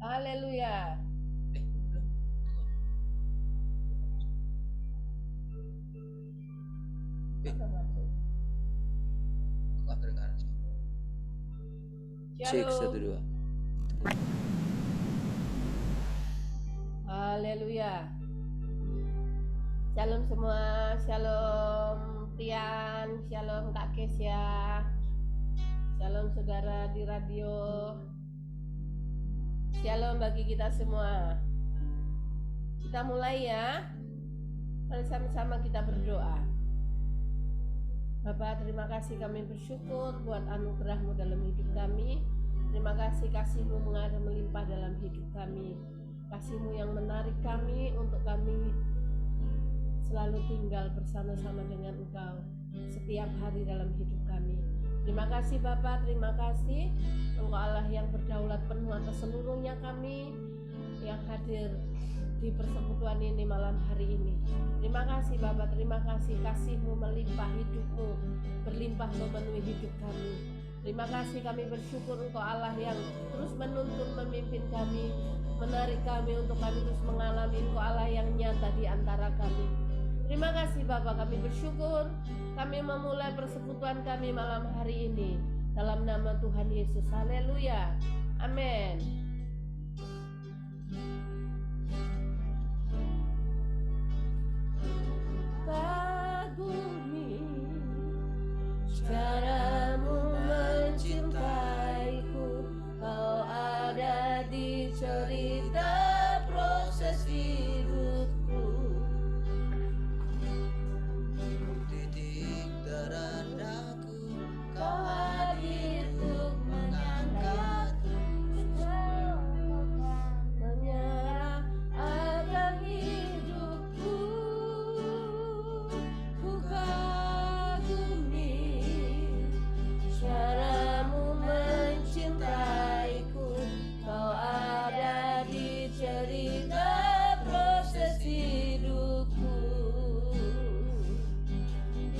Haleluya. Cek 1 2. Haleluya. Shalom semua, shalom Tian, shalom Kak Kesya, shalom saudara di radio, shalom bagi kita semua. Kita mulai ya, mari sama-sama kita berdoa. Bapak, terima kasih, kami bersyukur buat anugerah-Mu dalam hidup kami. Terima kasih kasih-Mu mengalir melimpah dalam hidup kami, kasih-Mu yang menarik kami untuk kami selalu tinggal bersama-sama dengan Engkau setiap hari dalam hidup kami. Terima kasih Bapak, terima kasih Engkau Allah yang berdaulat penuh atas seluruhnya kami yang hadir di persekutuan ini malam hari ini. Terima kasih Bapak, terima kasih kasih-Mu melimpah, hidup-Mu berlimpah memenuhi hidup kami. Terima kasih, kami bersyukur Engkau Allah yang terus menuntun, memimpin kami, menarik kami untuk kami terus mengalami Engkau Allah yang nyata di antara kami. Terima kasih Bapak, kami bersyukur kami memulai persekutuan kami malam hari ini dalam nama Tuhan Yesus. Haleluya. Amin. Kagumi caramu mencintaiku, Kau ada di cerita proses hidupku. Titik terendaku, Kau hadir untuk mengangkatku, menyerah akan hidupku. Ku kagumi caramu mencintaiku, Kau ada di cerita proses hidupku.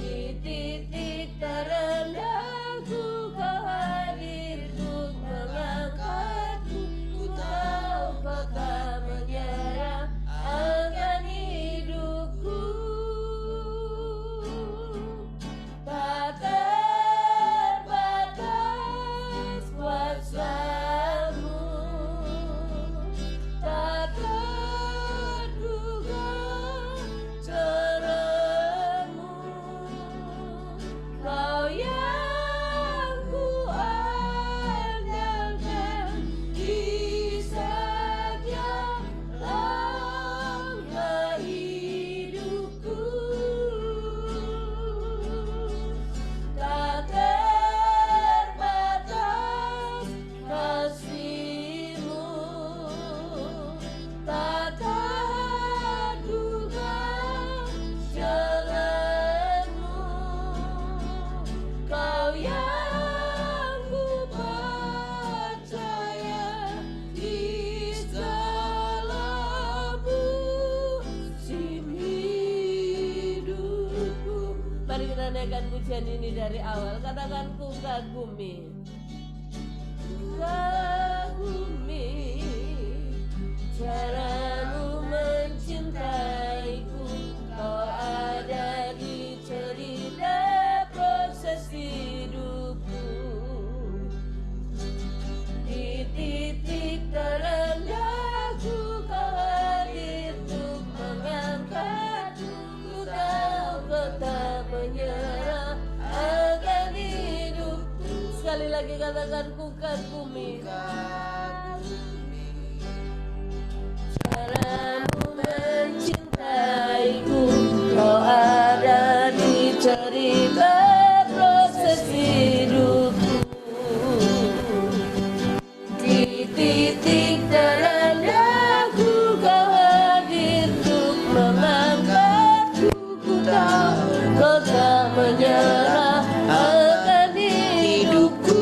Di titik terendahku Kau hadir untuk mengangkatku. Ku tahu Kau tak menyerah akan hidupku. Tak terbatas kuasa-Mu, tak terduga cara-Mu. Kau yang ku andalkan di setiap langkah hidupku. Tak terbatas kasih-Mu, tak terduga jalan-Mu. Kau yang ku percaya di segala musim hidupku. Mari kita naikkan pujian ini dari awal. Katakan, ku kagumi, kagumi caramu mencintaiku, Kau ada di cerita proses hidupku. Di titik terendahku Kau hadir untuk mengangkatku. Ku tahu Kau tak menyerah akan hidupku. Sekali lagi katakan, ku kagumi caramu mencintaiku, Kau ada di cerita proses hidupku. Di titik terendahku Kau hadir untuk mengangkatku. Ku tahu Kau tak menyerah akan hidupku.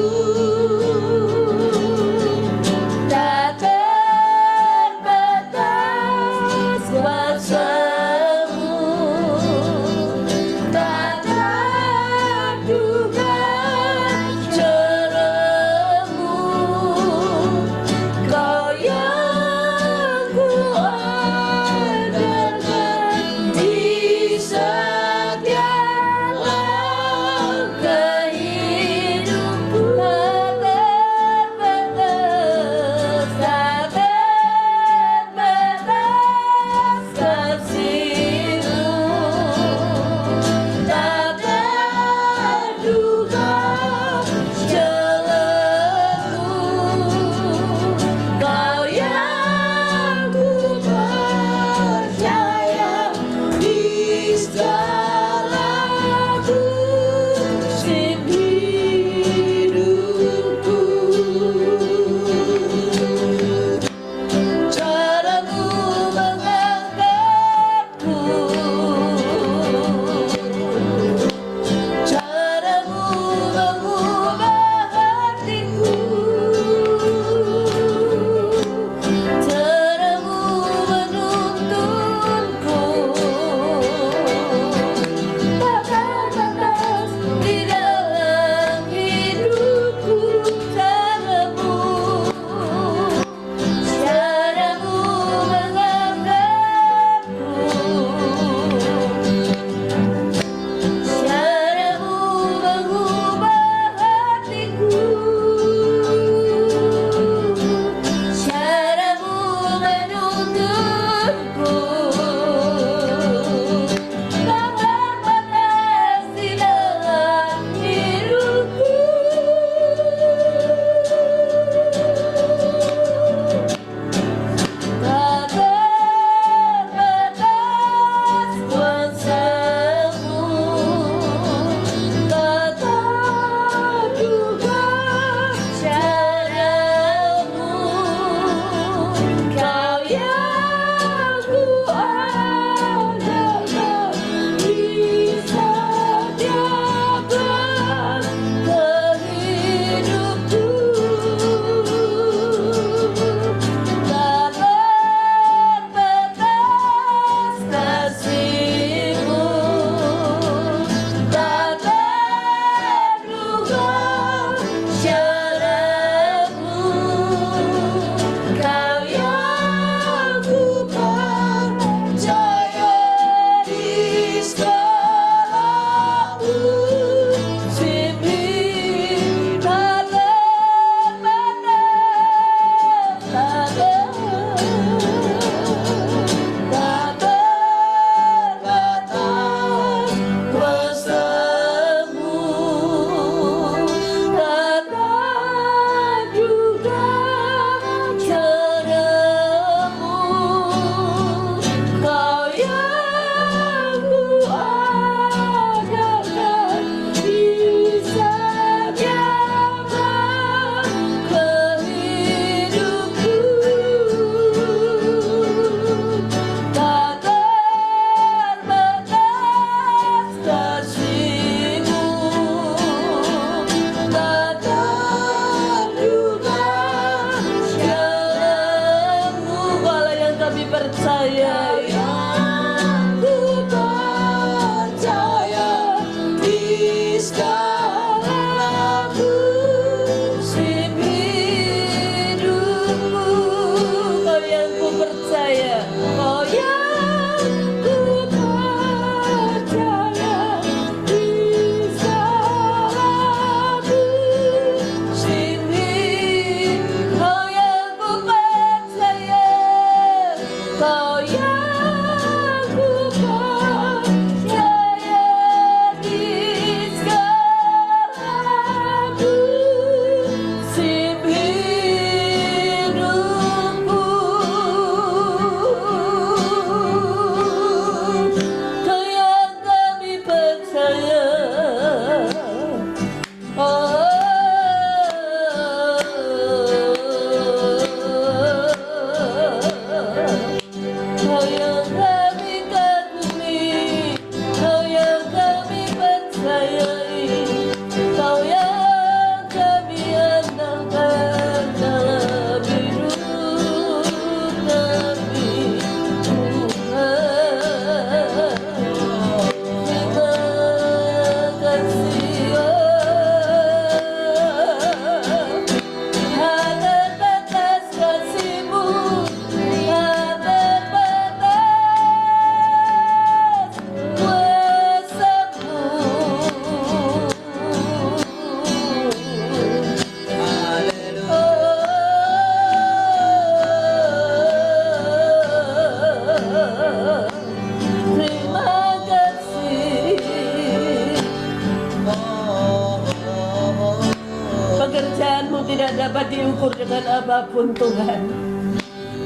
apapun Tuhan,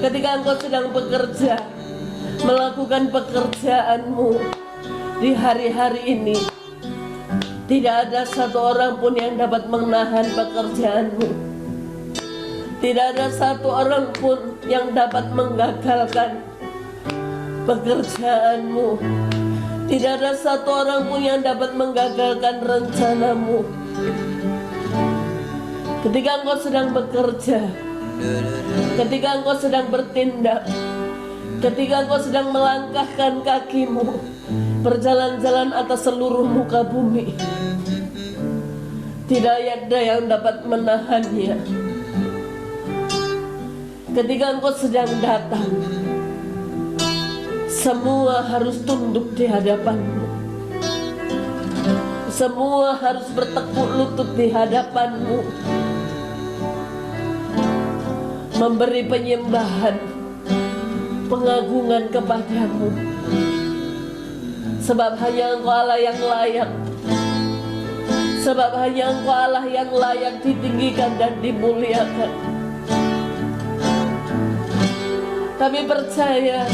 ketika Engkau sedang bekerja, melakukan pekerjaan-Mu di hari-hari ini, tidak ada satu orang pun yang dapat menahan pekerjaan-Mu. Tidak ada satu orang pun yang dapat menggagalkan pekerjaan-Mu. Tidak ada satu orang pun yang dapat menggagalkan rencana-Mu. Ketika Engkau sedang bekerja, ketika Engkau sedang bertindak, ketika Engkau sedang melangkahkan kaki-Mu berjalan-jalan atas seluruh muka bumi, tidak ada yang dapat menahannya. Ketika Engkau sedang datang, semua harus tunduk di hadapan-Mu. Semua harus bertekuk lutut di hadapan-Mu, memberi penyembahan, pengagungan kepada-Mu. Sebab hanya Engkau Allah yang layak. Sebab hanya Engkau Allah yang layak ditinggikan dan dimuliakan. Kami percaya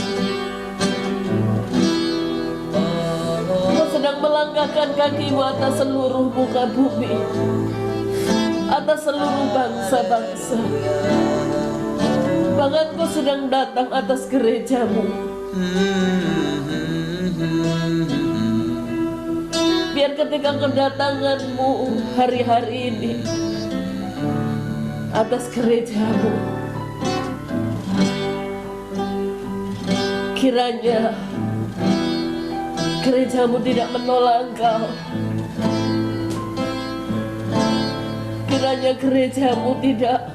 Engkau sedang melangkahkan kaki-Mu atas seluruh muka bumi, atas seluruh bangsa-bangsa. Bahkan Engkau sedang datang atas gereja-Mu. Biar ketika kedatangan-Mu hari-hari ini atas gereja-Mu, kiranya gereja-Mu tidak menolak Engkau. Kiranya gereja-Mu tidak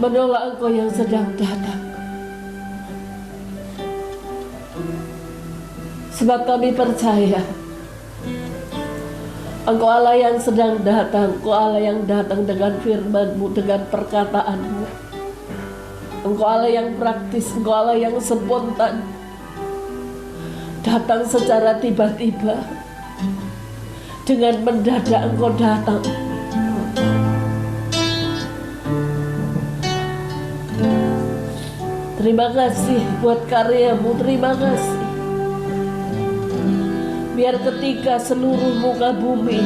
menolak Engkau yang sedang datang. Sebab kami percaya Engkau Allah yang sedang datang. Engkau Allah yang datang dengan firman-Mu, dengan perkataan-Mu. Engkau Allah yang praktis, Engkau Allah yang spontan, datang secara tiba-tiba. Dengan mendadak Engkau datang. Terima kasih buat karya-Mu, terima kasih. Biar ketika seluruh muka bumi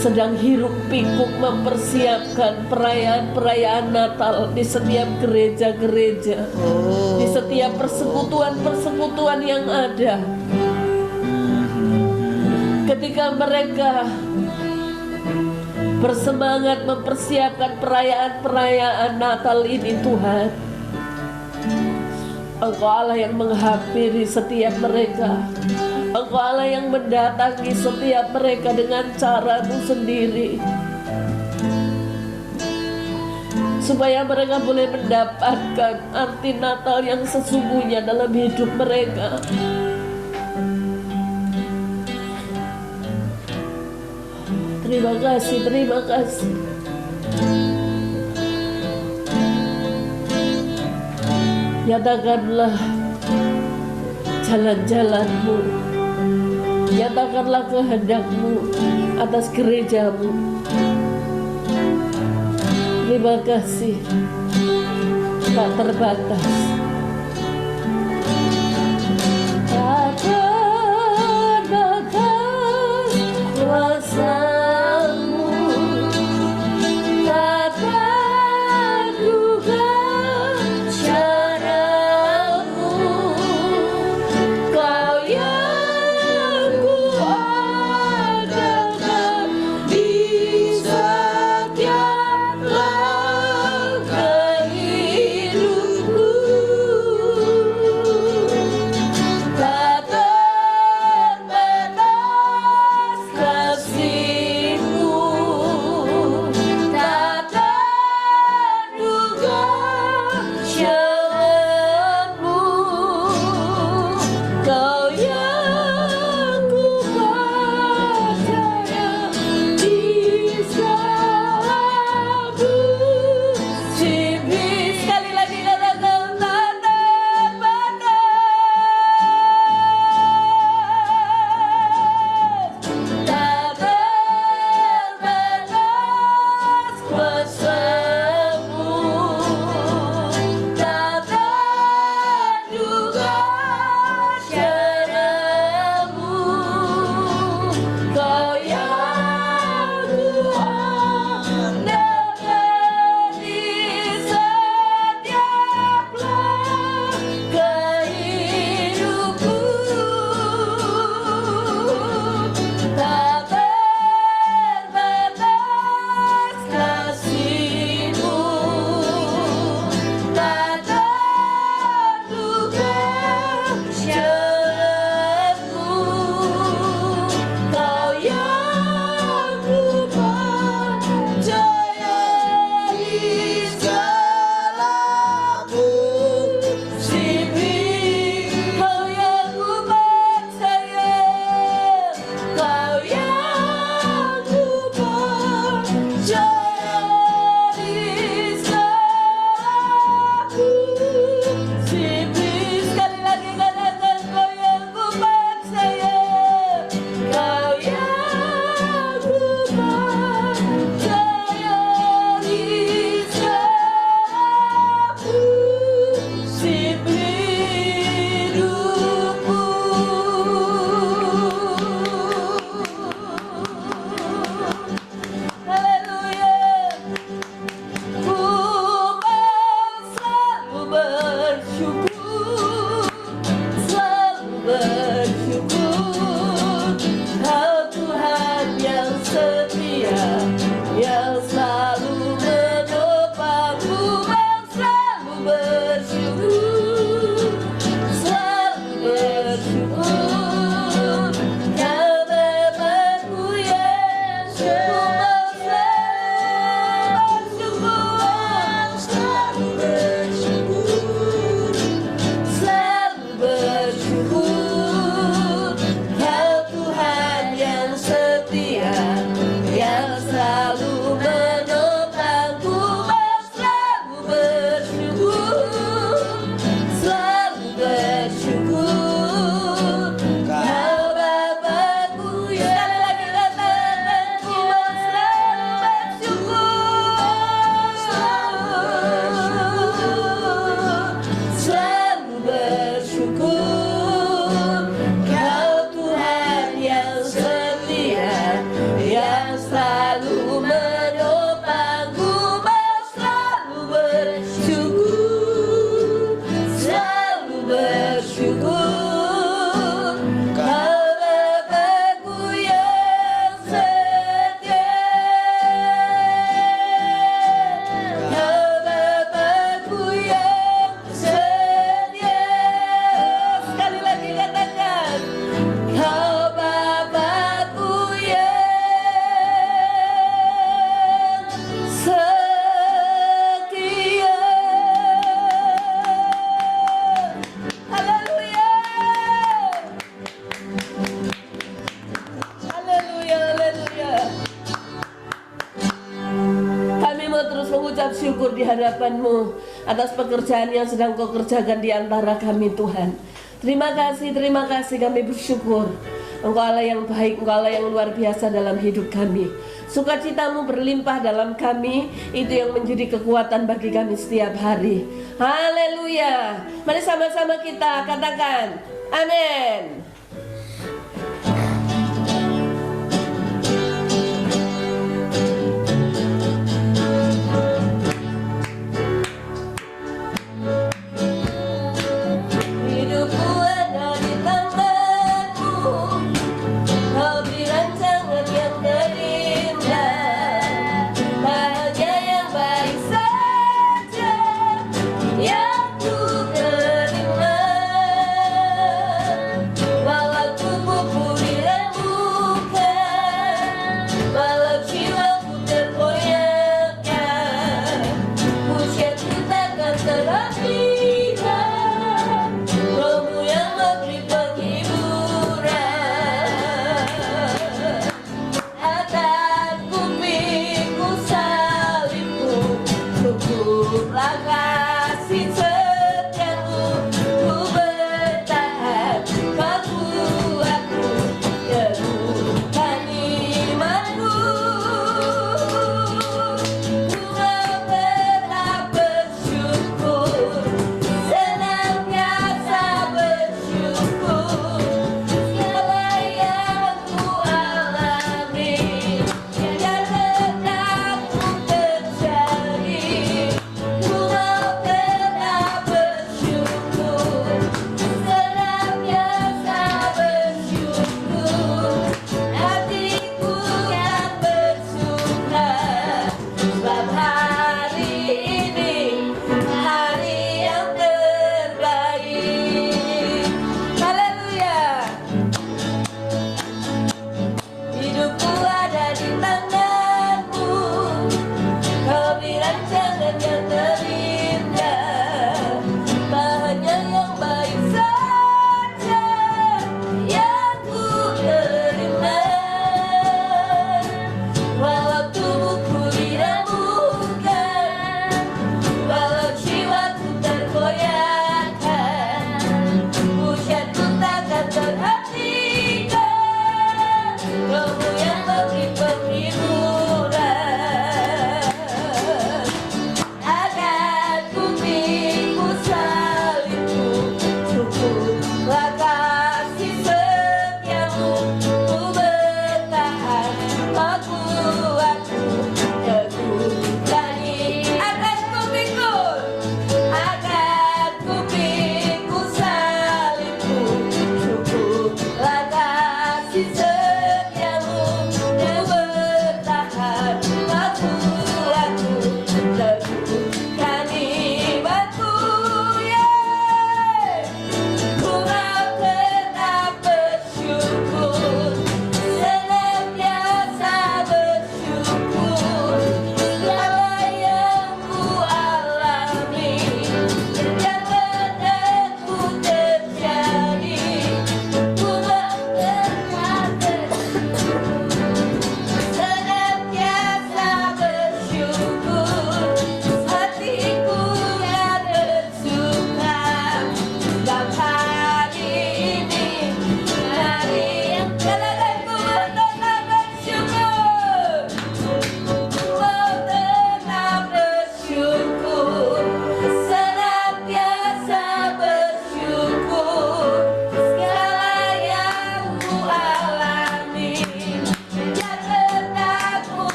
sedang hiruk pikuk mempersiapkan perayaan-perayaan Natal di setiap gereja-gereja, di setiap persekutuan-persekutuan yang ada, ketika mereka bersemangat mempersiapkan perayaan-perayaan Natal ini, Tuhan, Engkau Allah yang menghampiri setiap mereka. Engkau Allah yang mendatangi setiap mereka dengan cara-Mu sendiri, supaya mereka boleh mendapatkan arti Natal yang sesungguhnya dalam hidup mereka. Terima kasih, terima kasih. Nyatakanlah jalan-jalan-Mu, nyatakanlah kehendak-Mu atas gereja-Mu. Terima kasih, tak terbatas. Tak terbatas kuasa-Mu, tak terduga cara-Mu. Kau yang kuandalkan di setiap langkah hidupku. mengucap syukur di hadapan-Mu atas pekerjaan yang sedang Kau kerjakan di antara kami, Tuhan. Terima kasih kami bersyukur. Engkau Allah yang baik, Engkau Allah yang luar biasa dalam hidup kami. Sukacita-Mu berlimpah dalam kami, itu yang menjadi kekuatan bagi kami setiap hari. Haleluya. Mari sama-sama kita katakan amin.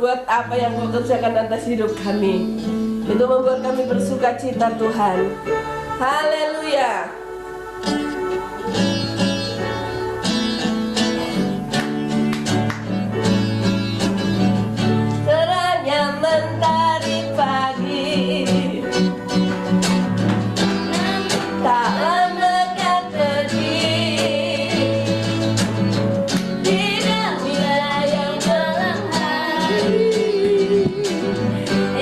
berbuat apa yang Kau kerjakan atas hidup kami. Itu membuat kami bersuka cita Tuhan. Haleluya. Terangnya mentari pagi, tak lama kan pergi. Tidak wilayah yang malam hari,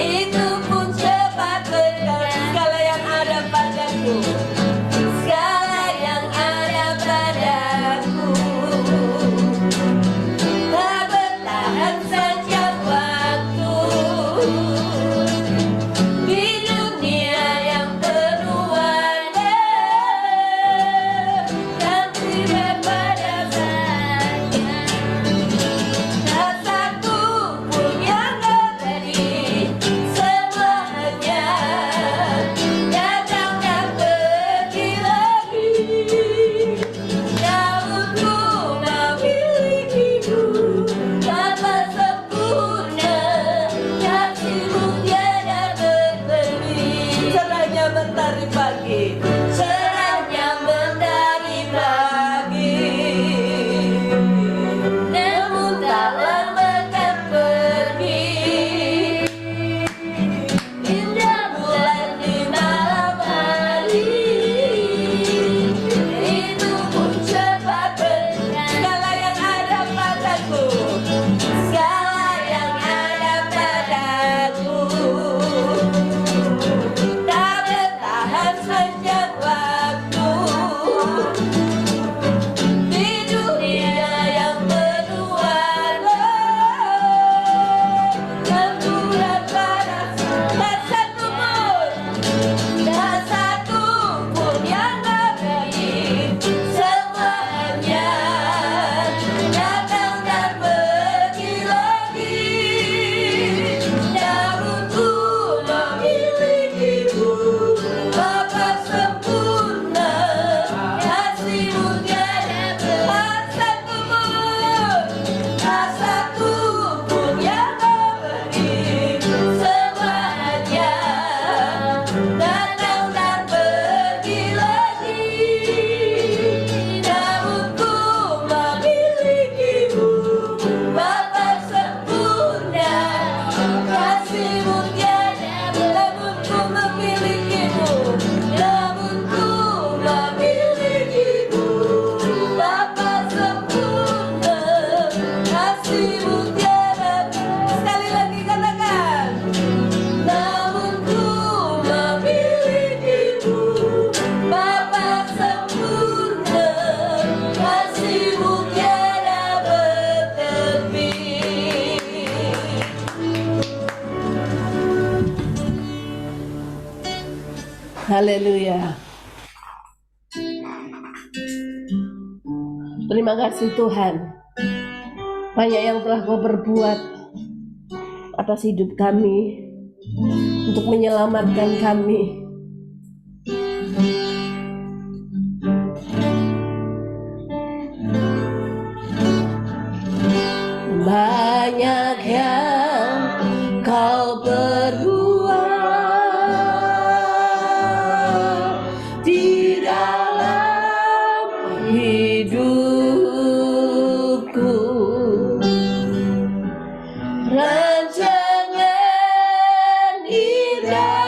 itu pun cepat berlalu. Segala yang ada padaku, segala yang ada padaku, tak bertahan sejak waktu. Di dunia yang penuh warna, dan tiba pada saatnya, tak satu pun yang abadi. Semua hanya datang dan pergi lagi. Daunku memilikimu, Bapa sempurna, kasih-Mu tiada bertepi. Cerahnya mentari pagi, cerahnya mentari pagi, namun tak lama kan pergi. Indah bulan di malam hari, itu pun cepat berlalu. Segala yang ada padaku, segala yang ada padaku, tak bertahan sejak waktu. Di dunia yang penuh warna, dan bulan panas, tak satu pun yang abadi. Semuanya datang dan pergi lagi. Daunku memilikimu, Bapa sempurna, kasih-Mu tiada bertepi. Tak satu pun yang abadi. Semuanya datang dan pergi lagi. Daunku memilikimu, Bapa sempurna, kasih-Mu tiada bertepi. Daunku memilikimu, daunku memilikimu, Bapa sempurna, kasih-Mu tiada. Sekali lagi katakan, daunku memilikimu, Bapa sempurna, kasih-Mu tiada bertepi. Haleluya. Terima kasih Tuhan, banyak yang telah Kau berbuat atas hidup kami, untuk menyelamatkan kami. Banyak yang Kau berbuat di dalam hidupku. Rancangan indahmu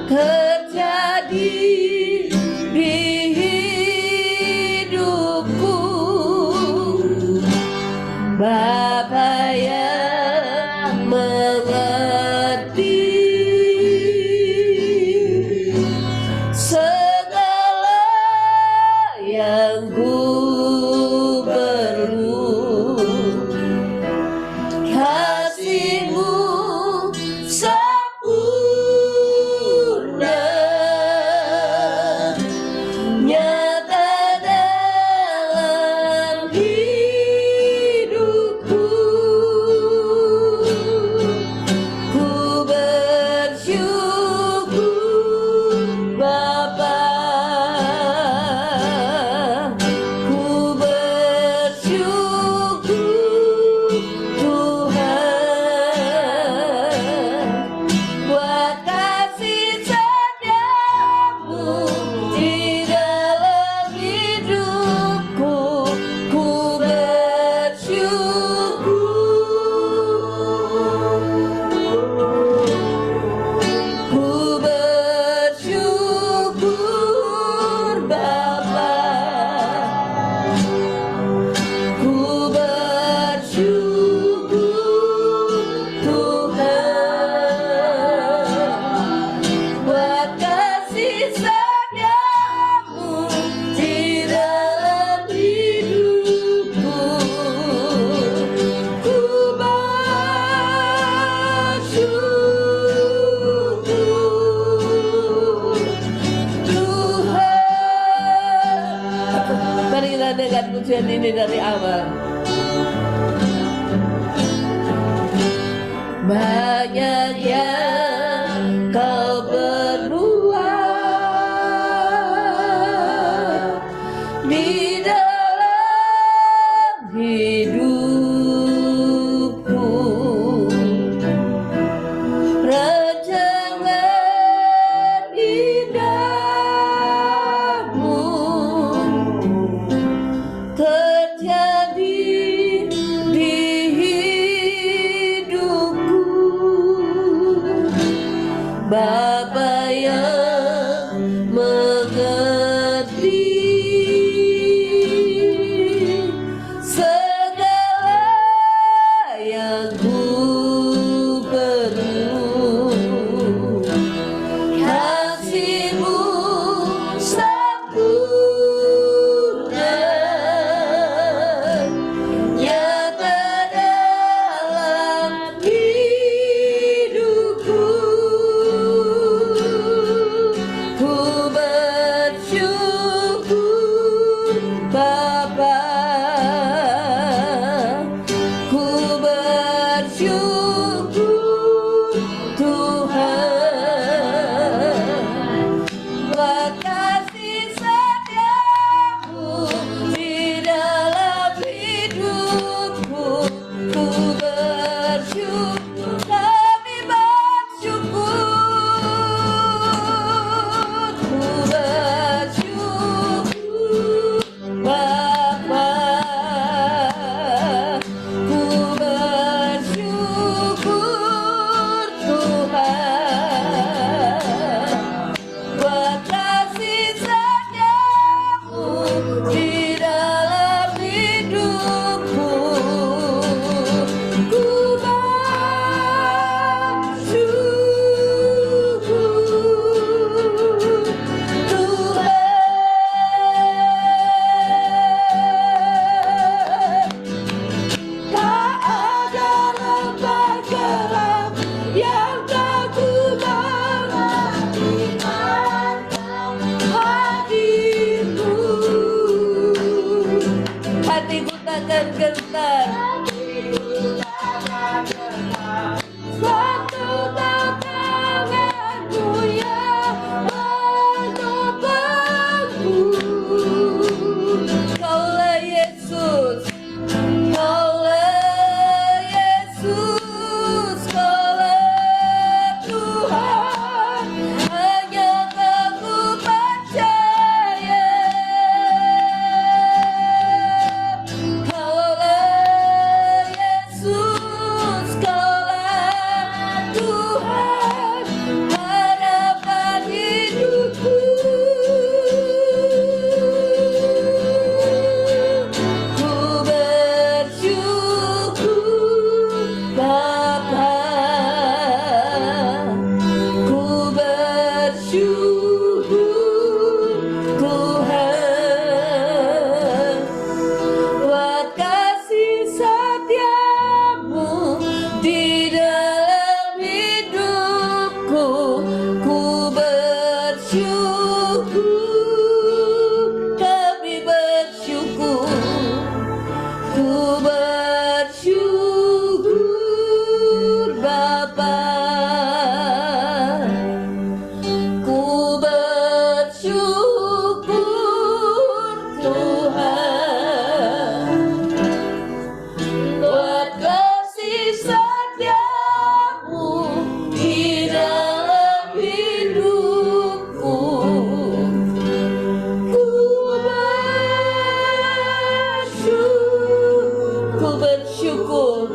terjadi di hidupku. Bapa yang mengerti segala yang ku perlu, kasih-Mu sempurna, nyata dalam hidupku. yang kau berbuat di dalam hidupku. Rancangan indahmu terjadi di hidupku. Bapa yang mengerti segala yang ku perlu, kasih-Mu sempurna nyata dalam hidupku. Ku bersyukur Bapa, ku bersyukur Tuhan, buat kasih setiamu di dalam hidupku. Ku bersyukur, kami bersyukur. Ku bersyukur Bapa, ku bersyukur Tuhan, buat kasih setiamu di dalam hidupku. Ku bersyukur Tuhan. Tak ada lembaga yang tak ku menantikan hadirmu. Hatiku takkan gentar, suatu tanganmu yang menopangku. Kaulah Yesus, Kaulah Yesus, Kaulah Tuhan, hanya Aku percaya. Kaulah Yesus, Kaulah Tuhan, harapan hidupku. Ku bersyukur Bapa, ku bersyukur Tuhan, buat kasih setiamu di dalam hidupku. Ku bersyukur, kami bersyukur. Ku bersyukur Bapa, ku bersyukur Tuhan, buat kasih setiamu di dalam hidupku. Ku bersyukur, ku bersyukur,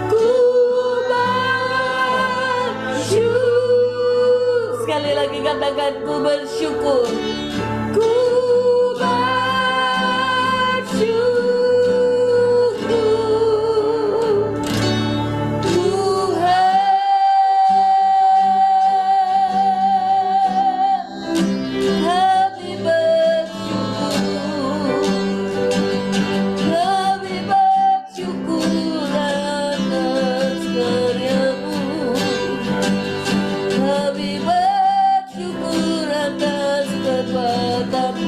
ku bersyukur. Sekali lagi katakan, ku bersyukur. Ku bersyukur Tuhan, kami bersyukur, kami bersyukur atas karya-Mu, kami bersyukur atas kekuatan-Mu.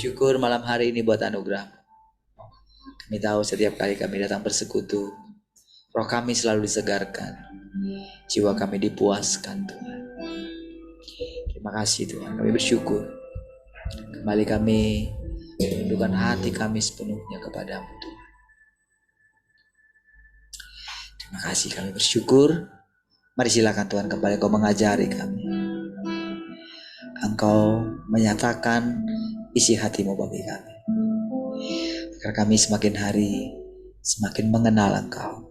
bersyukur malam hari ini buat anugerah. Kami tahu setiap kali kami datang bersekutu, roh kami selalu disegarkan, jiwa kami dipuaskan Tuhan. Terima kasih Tuhan, kami bersyukur. Kembali kami menundukkan hati kami sepenuhnya kepadamu Tuhan. Terima kasih, kami bersyukur. Mari silakan Tuhan kembali Kau mengajari kami. Engkau menyatakan isi hatimu bagi kami, agar kami semakin hari semakin mengenal Engkau,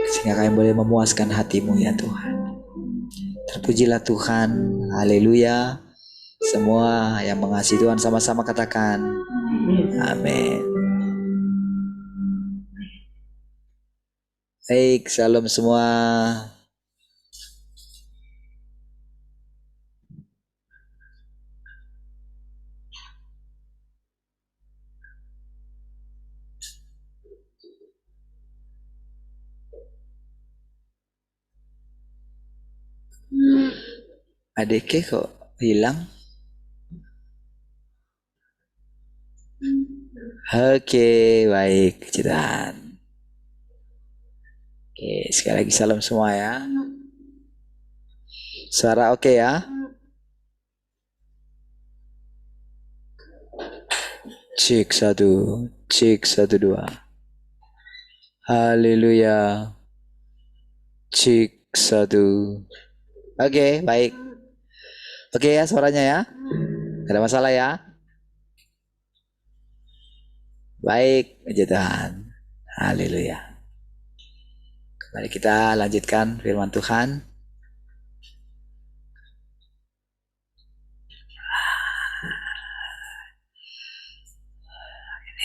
sehingga kami boleh memuaskan hatimu ya Tuhan. Terpujilah Tuhan, haleluya. Semua yang mengasihi Tuhan sama-sama katakan amin. Baik, shalom semua. Adeke kok hilang? Oke, baik, puji Tuhan. Oke, sekali lagi salam semua ya. Suara oke ya? Cek 1, cek 1 2. Haleluya. Cek 1. Oke, baik. Oke ya suaranya ya? Gak ada masalah ya? Baik, puji Tuhan. Haleluya. Mari kita lanjutkan firman Tuhan.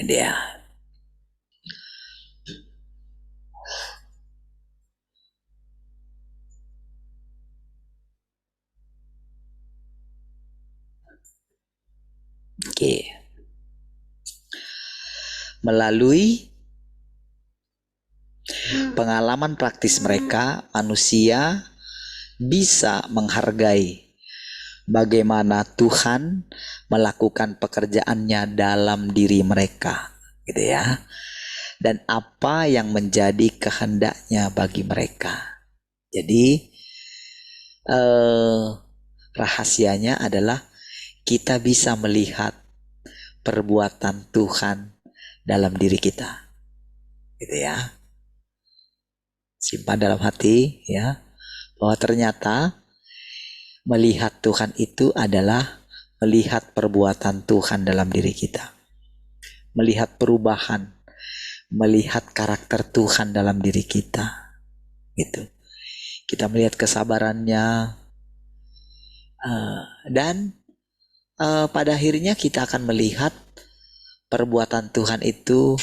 Ini dia. Oke. Melalui pengalaman praktis mereka, manusia bisa menghargai bagaimana Tuhan melakukan pekerjaannya dalam diri mereka, gitu ya. Dan apa yang menjadi kehendaknya bagi mereka. Jadi rahasianya adalah kita bisa melihat perbuatan Tuhan dalam diri kita, gitu ya. Simpan dalam hati ya, bahwa ternyata melihat Tuhan itu adalah melihat perbuatan Tuhan dalam diri kita, melihat perubahan, melihat karakter Tuhan dalam diri kita, gitu. Kita melihat kesabarannya, dan pada akhirnya kita akan melihat perbuatan Tuhan itu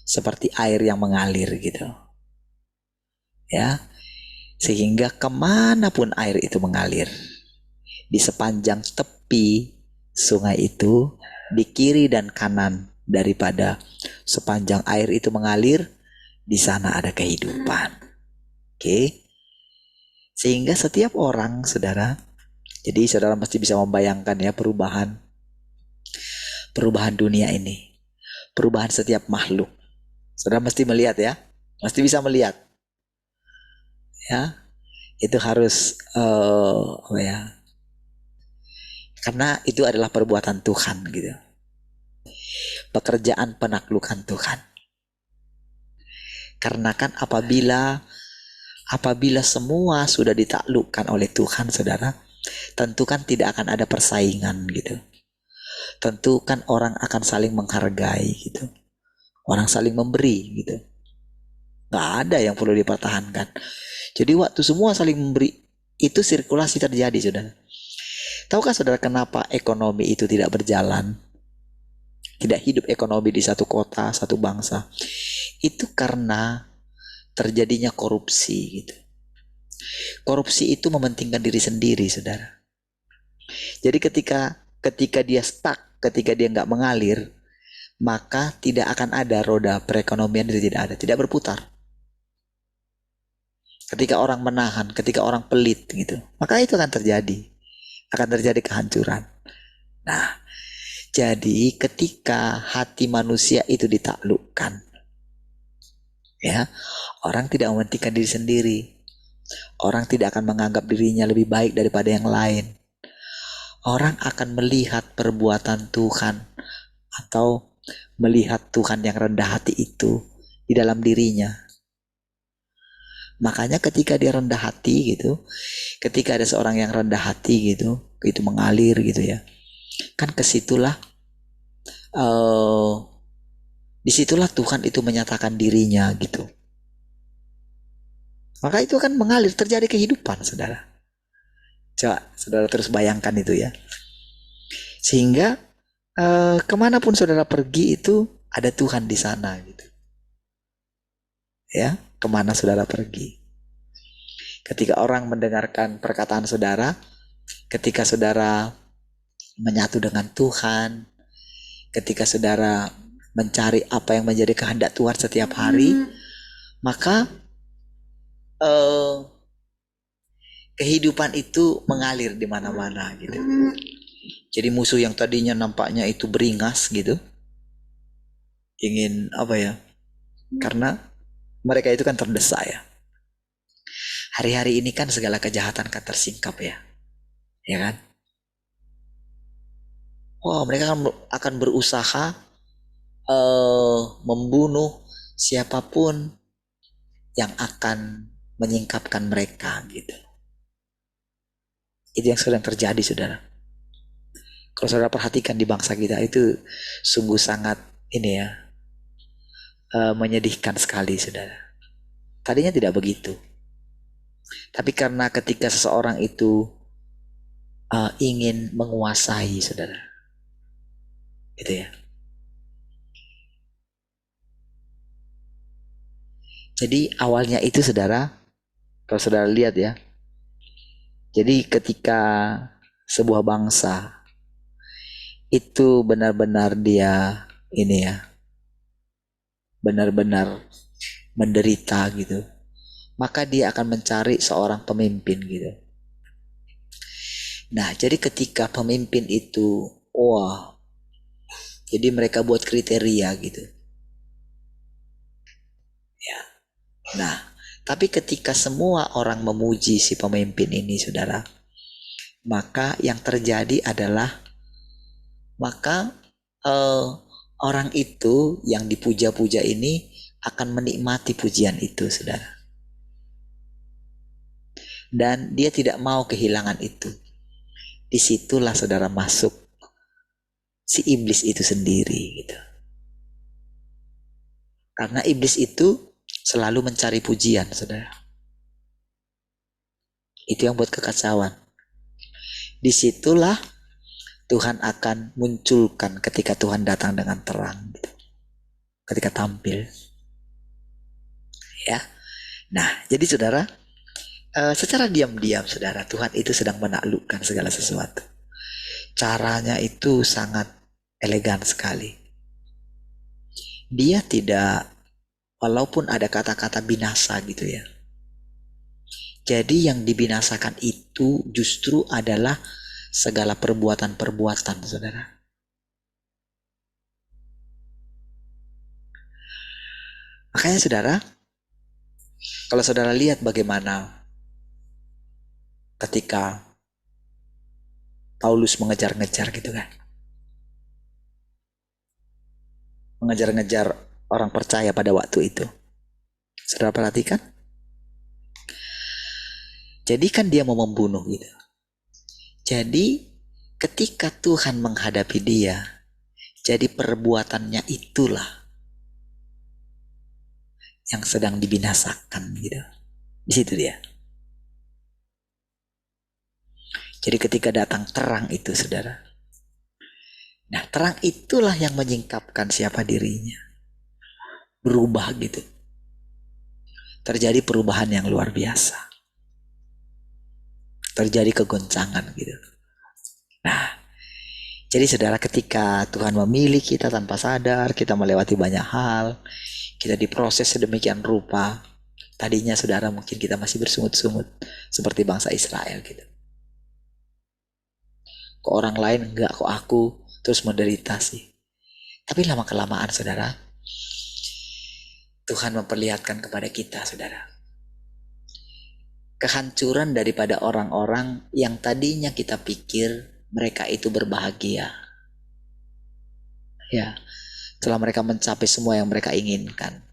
seperti air yang mengalir, gitu ya, sehingga kemanapun air itu mengalir, di sepanjang tepi sungai itu, di kiri dan kanan daripada sepanjang air itu mengalir, di sana ada kehidupan. Oke, sehingga setiap orang, saudara, jadi saudara mesti bisa membayangkan ya perubahan dunia ini, perubahan setiap makhluk. Saudara mesti melihat ya, mesti bisa melihat ya, itu harus karena itu adalah perbuatan Tuhan, gitu, pekerjaan penaklukan Tuhan. Karena kan apabila semua sudah ditaklukkan oleh Tuhan, saudara, tentu kan tidak akan ada persaingan, gitu. Tentu kan orang akan saling menghargai, gitu, orang saling memberi, gitu. Gak ada yang perlu dipertahankan. Jadi waktu semua saling memberi, itu sirkulasi terjadi, saudara. Tahukah saudara kenapa ekonomi itu tidak berjalan? Tidak hidup ekonomi di satu kota, satu bangsa. Itu karena terjadinya korupsi, gitu. Korupsi itu mementingkan diri sendiri, saudara. Jadi ketika dia stuck, ketika dia nggak mengalir, maka tidak akan ada roda perekonomian, itu tidak ada, tidak berputar. Ketika orang menahan, ketika orang pelit, gitu, maka itu akan terjadi kehancuran. Nah, jadi ketika hati manusia itu ditaklukkan, ya, orang tidak mementingkan diri sendiri. Orang tidak akan menganggap dirinya lebih baik daripada yang lain. Orang akan melihat perbuatan Tuhan atau melihat Tuhan yang rendah hati itu di dalam dirinya. Makanya ketika dia rendah hati gitu, ketika ada seorang yang rendah hati gitu, itu mengalir gitu ya, kan kesitulah disitulah Tuhan itu menyatakan dirinya gitu. Maka itu akan mengalir, terjadi kehidupan, saudara. Coba saudara terus bayangkan itu ya. Sehingga kemanapun saudara pergi itu ada Tuhan di sana gitu. Ya, kemana saudara pergi. Ketika orang mendengarkan perkataan saudara, ketika saudara menyatu dengan Tuhan, ketika saudara mencari apa yang menjadi kehendak Tuhan setiap hari, maka kehidupan itu mengalir di mana-mana gitu. Jadi musuh yang tadinya nampaknya itu beringas gitu, ingin apa ya? Karena mereka itu kan terdesak ya. Hari-hari ini kan segala kejahatan kan tersingkap ya, ya kan? Wah, mereka akan berusaha membunuh siapapun yang akan menyingkapkan mereka gitu. Itu yang sedang terjadi, saudara. Kalau saudara perhatikan di bangsa kita itu sungguh sangat ini ya, menyedihkan sekali, saudara. Tadinya tidak begitu, tapi karena ketika seseorang itu ingin menguasai, saudara, gitu ya. Jadi awalnya itu, saudara, kalau saudara lihat ya, jadi ketika sebuah bangsa itu benar-benar dia ini ya, benar-benar menderita gitu, maka dia akan mencari seorang pemimpin gitu. Nah, jadi ketika pemimpin itu, wah, jadi mereka buat kriteria gitu. Ya. Nah, tapi ketika semua orang memuji si pemimpin ini, saudara, maka yang terjadi adalah maka orang itu yang dipuja-puja ini akan menikmati pujian itu, saudara. Dan dia tidak mau kehilangan itu. Disitulah saudara masuk si iblis itu sendiri gitu. Karena iblis itu selalu mencari pujian, saudara. Itu yang buat kekacauan. Disitulah Tuhan akan munculkan ketika Tuhan datang dengan terang gitu. Ketika tampil. Ya. Nah, jadi saudara, secara diam-diam, saudara, Tuhan itu sedang menaklukkan segala sesuatu. Caranya itu sangat elegan sekali. Dia tidak, walaupun ada kata-kata binasa gitu ya. Jadi yang dibinasakan itu justru adalah segala perbuatan-perbuatan, saudara. Makanya saudara, kalau saudara lihat bagaimana ketika Paulus mengejar-ngejar gitu kan, mengejar-ngejar orang percaya pada waktu itu, saudara perhatikan, jadi kan dia mau membunuh gitu. Jadi ketika Tuhan menghadapi dia, jadi perbuatannya itulah yang sedang dibinasakan gitu. Di situ dia. Jadi ketika datang terang itu, saudara. Nah, terang itulah yang menyingkapkan siapa dirinya. Berubah gitu. Terjadi perubahan yang luar biasa. Terjadi kegoncangan gitu. Nah, jadi saudara, ketika Tuhan memilih kita tanpa sadar, kita melewati banyak hal, kita diproses sedemikian rupa. Tadinya saudara mungkin kita masih bersungut-sungut seperti bangsa Israel gitu. Kok orang lain enggak, kok aku terus menderita sih. Tapi lama-kelamaan saudara, Tuhan memperlihatkan kepada kita saudara, kehancuran daripada orang-orang yang tadinya kita pikir mereka itu berbahagia. Ya, setelah mereka mencapai semua yang mereka inginkan,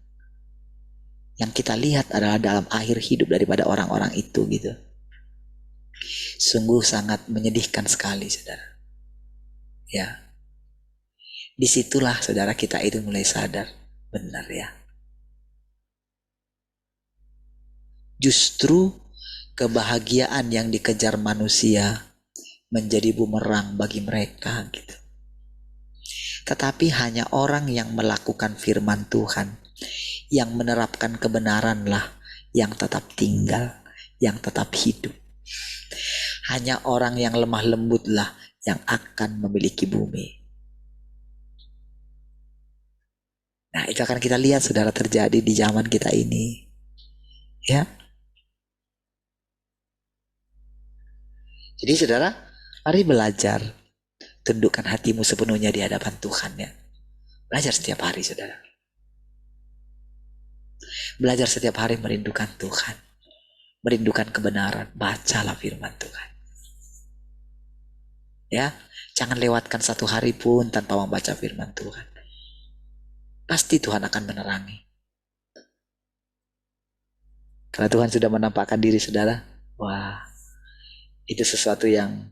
yang kita lihat adalah dalam akhir hidup daripada orang-orang itu gitu. Sungguh sangat menyedihkan sekali saudara. Ya, disitulah saudara kita itu mulai sadar, benar ya. Justru kebahagiaan yang dikejar manusia menjadi bumerang bagi mereka gitu. Tetapi hanya orang yang melakukan firman Tuhan, yang menerapkan kebenaranlah yang tetap tinggal, yang tetap hidup. Hanya orang yang lemah lembutlah yang akan memiliki bumi. Nah, itu akan kita lihat saudara terjadi di zaman kita ini. Ya. Jadi saudara, mari belajar tundukkan hatimu sepenuhnya di hadapan Tuhan ya. Belajar setiap hari saudara. Belajar setiap hari merindukan Tuhan. Merindukan kebenaran. Bacalah firman Tuhan. Ya, jangan lewatkan satu hari pun tanpa membaca firman Tuhan. Pasti Tuhan akan menerangi. Karena Tuhan sudah menampakkan diri saudara. Wah, itu sesuatu yang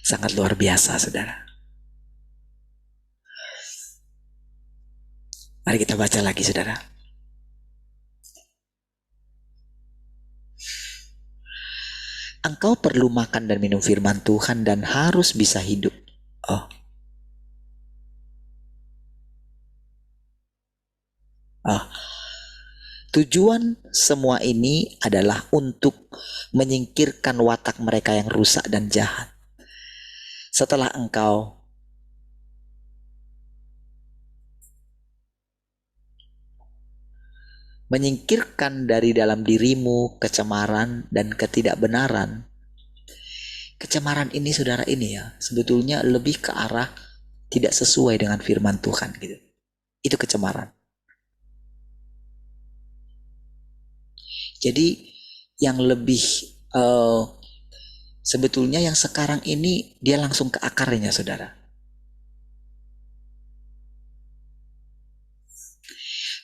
sangat luar biasa saudara. Mari kita baca lagi saudara. Engkau perlu makan dan minum firman Tuhan dan harus bisa hidup. Tujuan semua ini adalah untuk menyingkirkan watak mereka yang rusak dan jahat. Setelah engkau menyingkirkan dari dalam dirimu kecemaran dan ketidakbenaran. Kecemaran ini saudara ini ya, sebetulnya lebih ke arah tidak sesuai dengan firman Tuhan gitu. Itu kecemaran. Jadi yang lebih sebetulnya yang sekarang ini dia langsung ke akarnya saudara.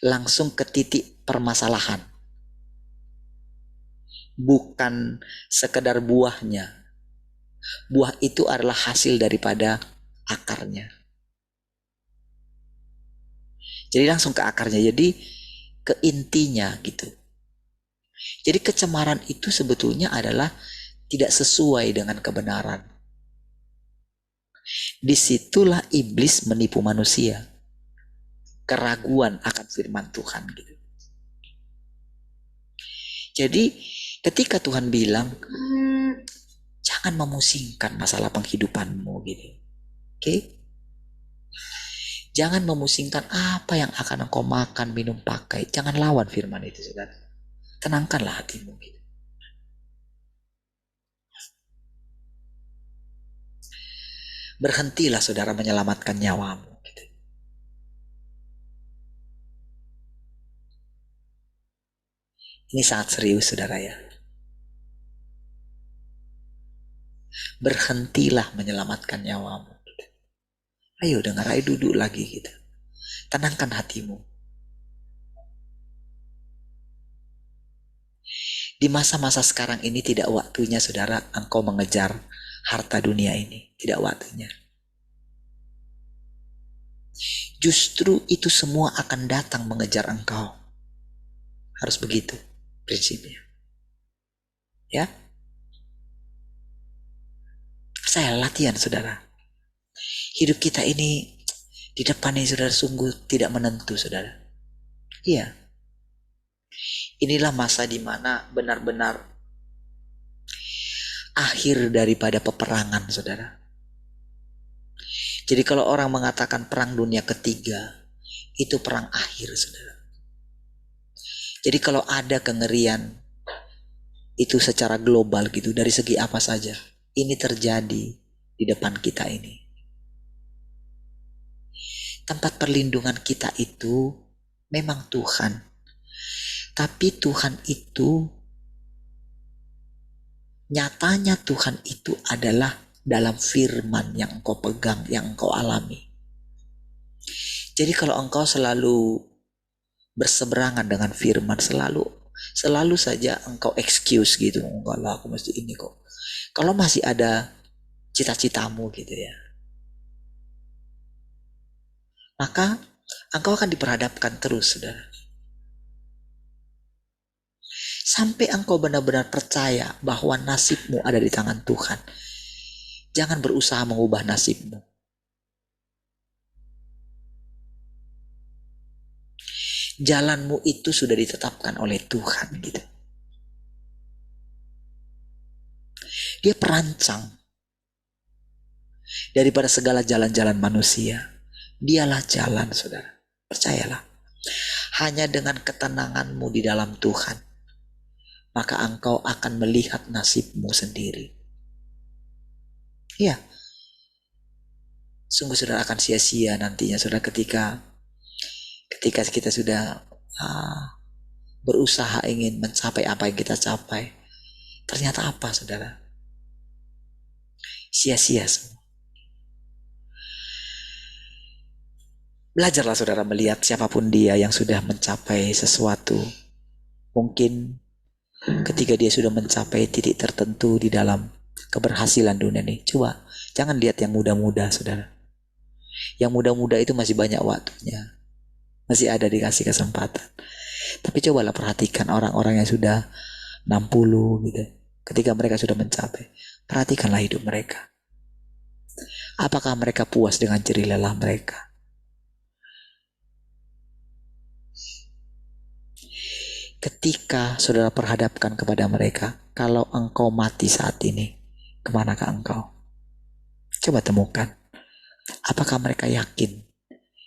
Langsung ke titik permasalahan. Bukan sekedar buahnya. Buah itu adalah hasil daripada akarnya. Jadi langsung ke akarnya. Jadi ke intinya gitu. Jadi kecemaran itu sebetulnya adalah tidak sesuai dengan kebenaran. Disitulah iblis menipu manusia. Keraguan akan firman Tuhan gitu. Jadi ketika Tuhan bilang jangan memusingkan masalah penghidupanmu gitu. Oke? Jangan memusingkan apa yang akan engkau makan, minum, pakai. Jangan lawan firman itu saudara. Tenangkanlah hatimu gitu. Berhentilah saudara menyelamatkan nyawamu gitu. Ini sangat serius saudara ya. Berhentilah menyelamatkan nyawamu gitu. Ayo dengar, ayo duduk lagi gitu. Tenangkan hatimu. Di masa-masa sekarang ini tidak waktunya saudara engkau mengejar harta dunia ini. Tidak waktunya. Justru itu semua akan datang mengejar engkau. Harus begitu prinsipnya. Ya. Saya latihan saudara. Hidup kita ini di depan ini saudara sungguh tidak menentu saudara. Iya. Inilah masa di mana benar-benar akhir daripada peperangan saudara. Jadi kalau orang mengatakan perang dunia ketiga, itu perang akhir saudara. Jadi kalau ada kengerian, itu secara global gitu, dari segi apa saja. ini terjadi di depan kita ini. Tempat perlindungan kita itu memang Tuhan. Tapi Tuhan itu, nyatanya Tuhan itu adalah dalam firman yang engkau pegang, yang engkau alami. Jadi kalau engkau selalu berseberangan dengan firman, selalu saja engkau excuse gitu. Enggak lah, aku mesti ini kok. Kalau masih ada cita-citamu gitu ya, maka engkau akan diperhadapkan terus, saudara. Sampai engkau benar-benar percaya bahwa nasibmu ada di tangan Tuhan. Jangan berusaha mengubah nasibmu. Jalanmu itu sudah ditetapkan oleh Tuhan gitu. Dia perancang daripada segala jalan-jalan manusia. Dialah jalan, saudara. Percayalah. Hanya dengan ketenanganmu di dalam Tuhan, maka engkau akan melihat nasibmu sendiri. Ya, sungguh saudara akan sia-sia nantinya, saudara, ketika kita sudah berusaha ingin mencapai apa yang kita capai. Ternyata apa, saudara? Sia-sia semua. Belajarlah saudara melihat siapapun dia yang sudah mencapai sesuatu. Mungkin ketika dia sudah mencapai titik tertentu di dalam keberhasilan dunia ini, coba jangan lihat yang muda-muda, saudara. Yang muda-muda itu masih banyak waktunya, masih ada dikasih kesempatan. Tapi cobalah perhatikan orang-orang yang sudah 60 gitu. Ketika mereka sudah mencapai, perhatikanlah hidup mereka. Apakah mereka puas dengan jerih lelah mereka? Ketika saudara perhadapkan kepada mereka, kalau engkau mati saat ini, kemanakah engkau? Coba temukan. Apakah mereka yakin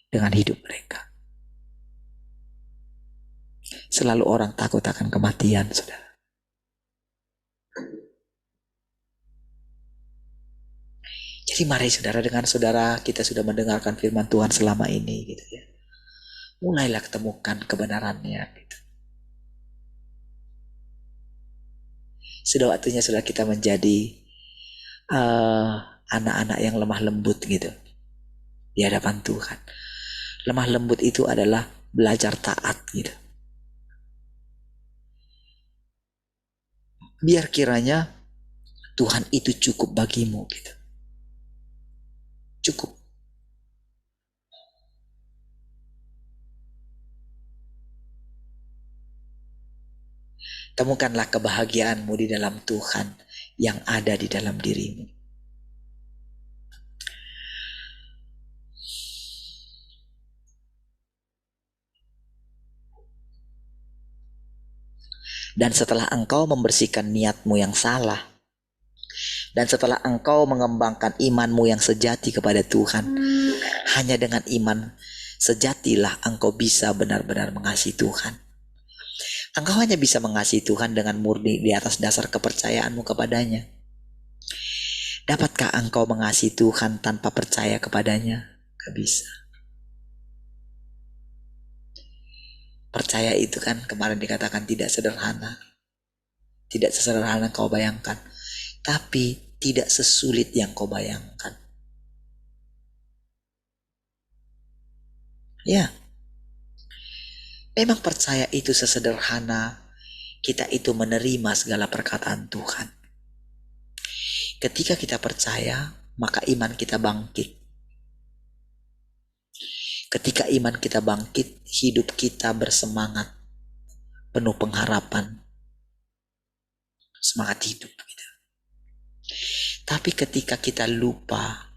dengan hidup mereka? Selalu orang takut akan kematian, saudara. Jadi mari saudara, dengan saudara kita sudah mendengarkan firman Tuhan selama ini gitu ya. Mulailah ketemukan kebenarannya gitu. Sudah waktunya saudara kita menjadi anak-anak yang lemah lembut gitu di hadapan Tuhan. Lemah lembut itu adalah belajar taat gitu. Biar kiranya Tuhan itu cukup bagimu gitu. Cukup. Temukanlah kebahagiaanmu di dalam Tuhan yang ada di dalam dirimu. Dan setelah engkau membersihkan niatmu yang salah, dan setelah engkau mengembangkan imanmu yang sejati kepada Tuhan, hanya dengan iman sejatilah engkau bisa benar-benar mengasihi Tuhan. Engkau hanya bisa mengasihi Tuhan dengan murni di atas dasar kepercayaanmu kepadanya. Dapatkah engkau mengasihi Tuhan tanpa percaya kepadanya? Gak bisa. Percaya itu kan kemarin dikatakan tidak sederhana. Tidak sesederhana kau bayangkan. Tapi tidak sesulit yang kau bayangkan. Ya. Memang percaya itu sesederhana kita itu menerima segala perkataan Tuhan. Ketika kita percaya, maka iman kita bangkit. Ketika iman kita bangkit, hidup kita bersemangat, penuh pengharapan, semangat hidup. Tapi ketika kita lupa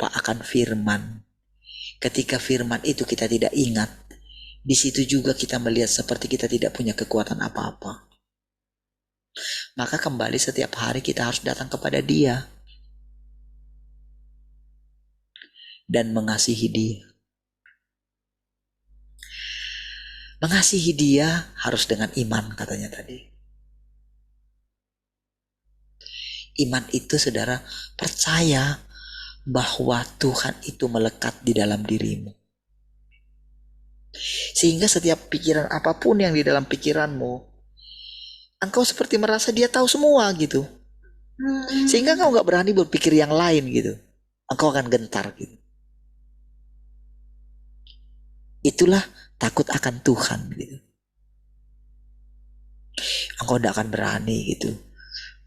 akan firman, ketika firman itu kita tidak ingat, di situ juga kita melihat seperti kita tidak punya kekuatan apa-apa. Maka kembali setiap hari kita harus datang kepada Dia dan mengasihi Dia. Mengasihi Dia harus dengan iman, katanya tadi. Iman itu saudara percaya bahwa Tuhan itu melekat di dalam dirimu. Sehingga setiap pikiran apapun yang di dalam pikiranmu, engkau seperti merasa dia tahu semua gitu. Sehingga engkau gak berani berpikir yang lain gitu. Engkau akan gentar gitu. Itulah takut akan Tuhan gitu. Engkau tidak akan berani gitu.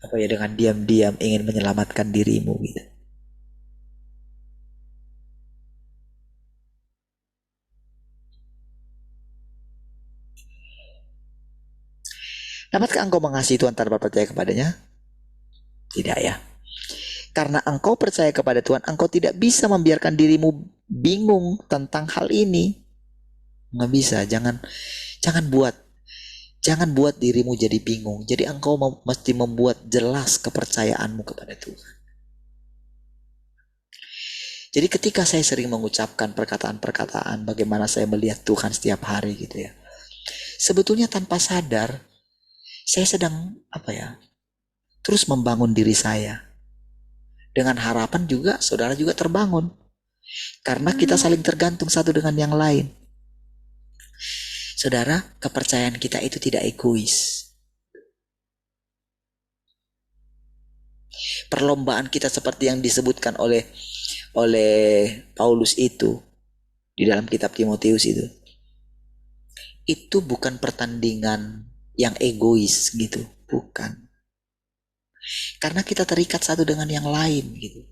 Apa ya, dengan diam-diam ingin menyelamatkan dirimu gitu. Dapatkah engkau mengasihi Tuhan tanpa percaya kepadanya? Tidak ya. Karena engkau percaya kepada Tuhan, engkau tidak bisa membiarkan dirimu bingung tentang hal ini. Nggak bisa. Jangan buat dirimu jadi bingung. Jadi engkau mesti membuat jelas kepercayaanmu kepada Tuhan. Jadi ketika saya sering mengucapkan perkataan-perkataan bagaimana saya melihat Tuhan setiap hari gitu ya. Sebetulnya tanpa sadar saya sedang terus membangun diri saya. Dengan harapan juga saudara juga terbangun. Karena kita saling tergantung satu dengan yang lain. Saudara, kepercayaan kita itu tidak egois. Perlombaan kita seperti yang disebutkan oleh Paulus itu di dalam kitab Timotius itu bukan pertandingan yang egois gitu, bukan. Karena kita terikat satu dengan yang lain gitu.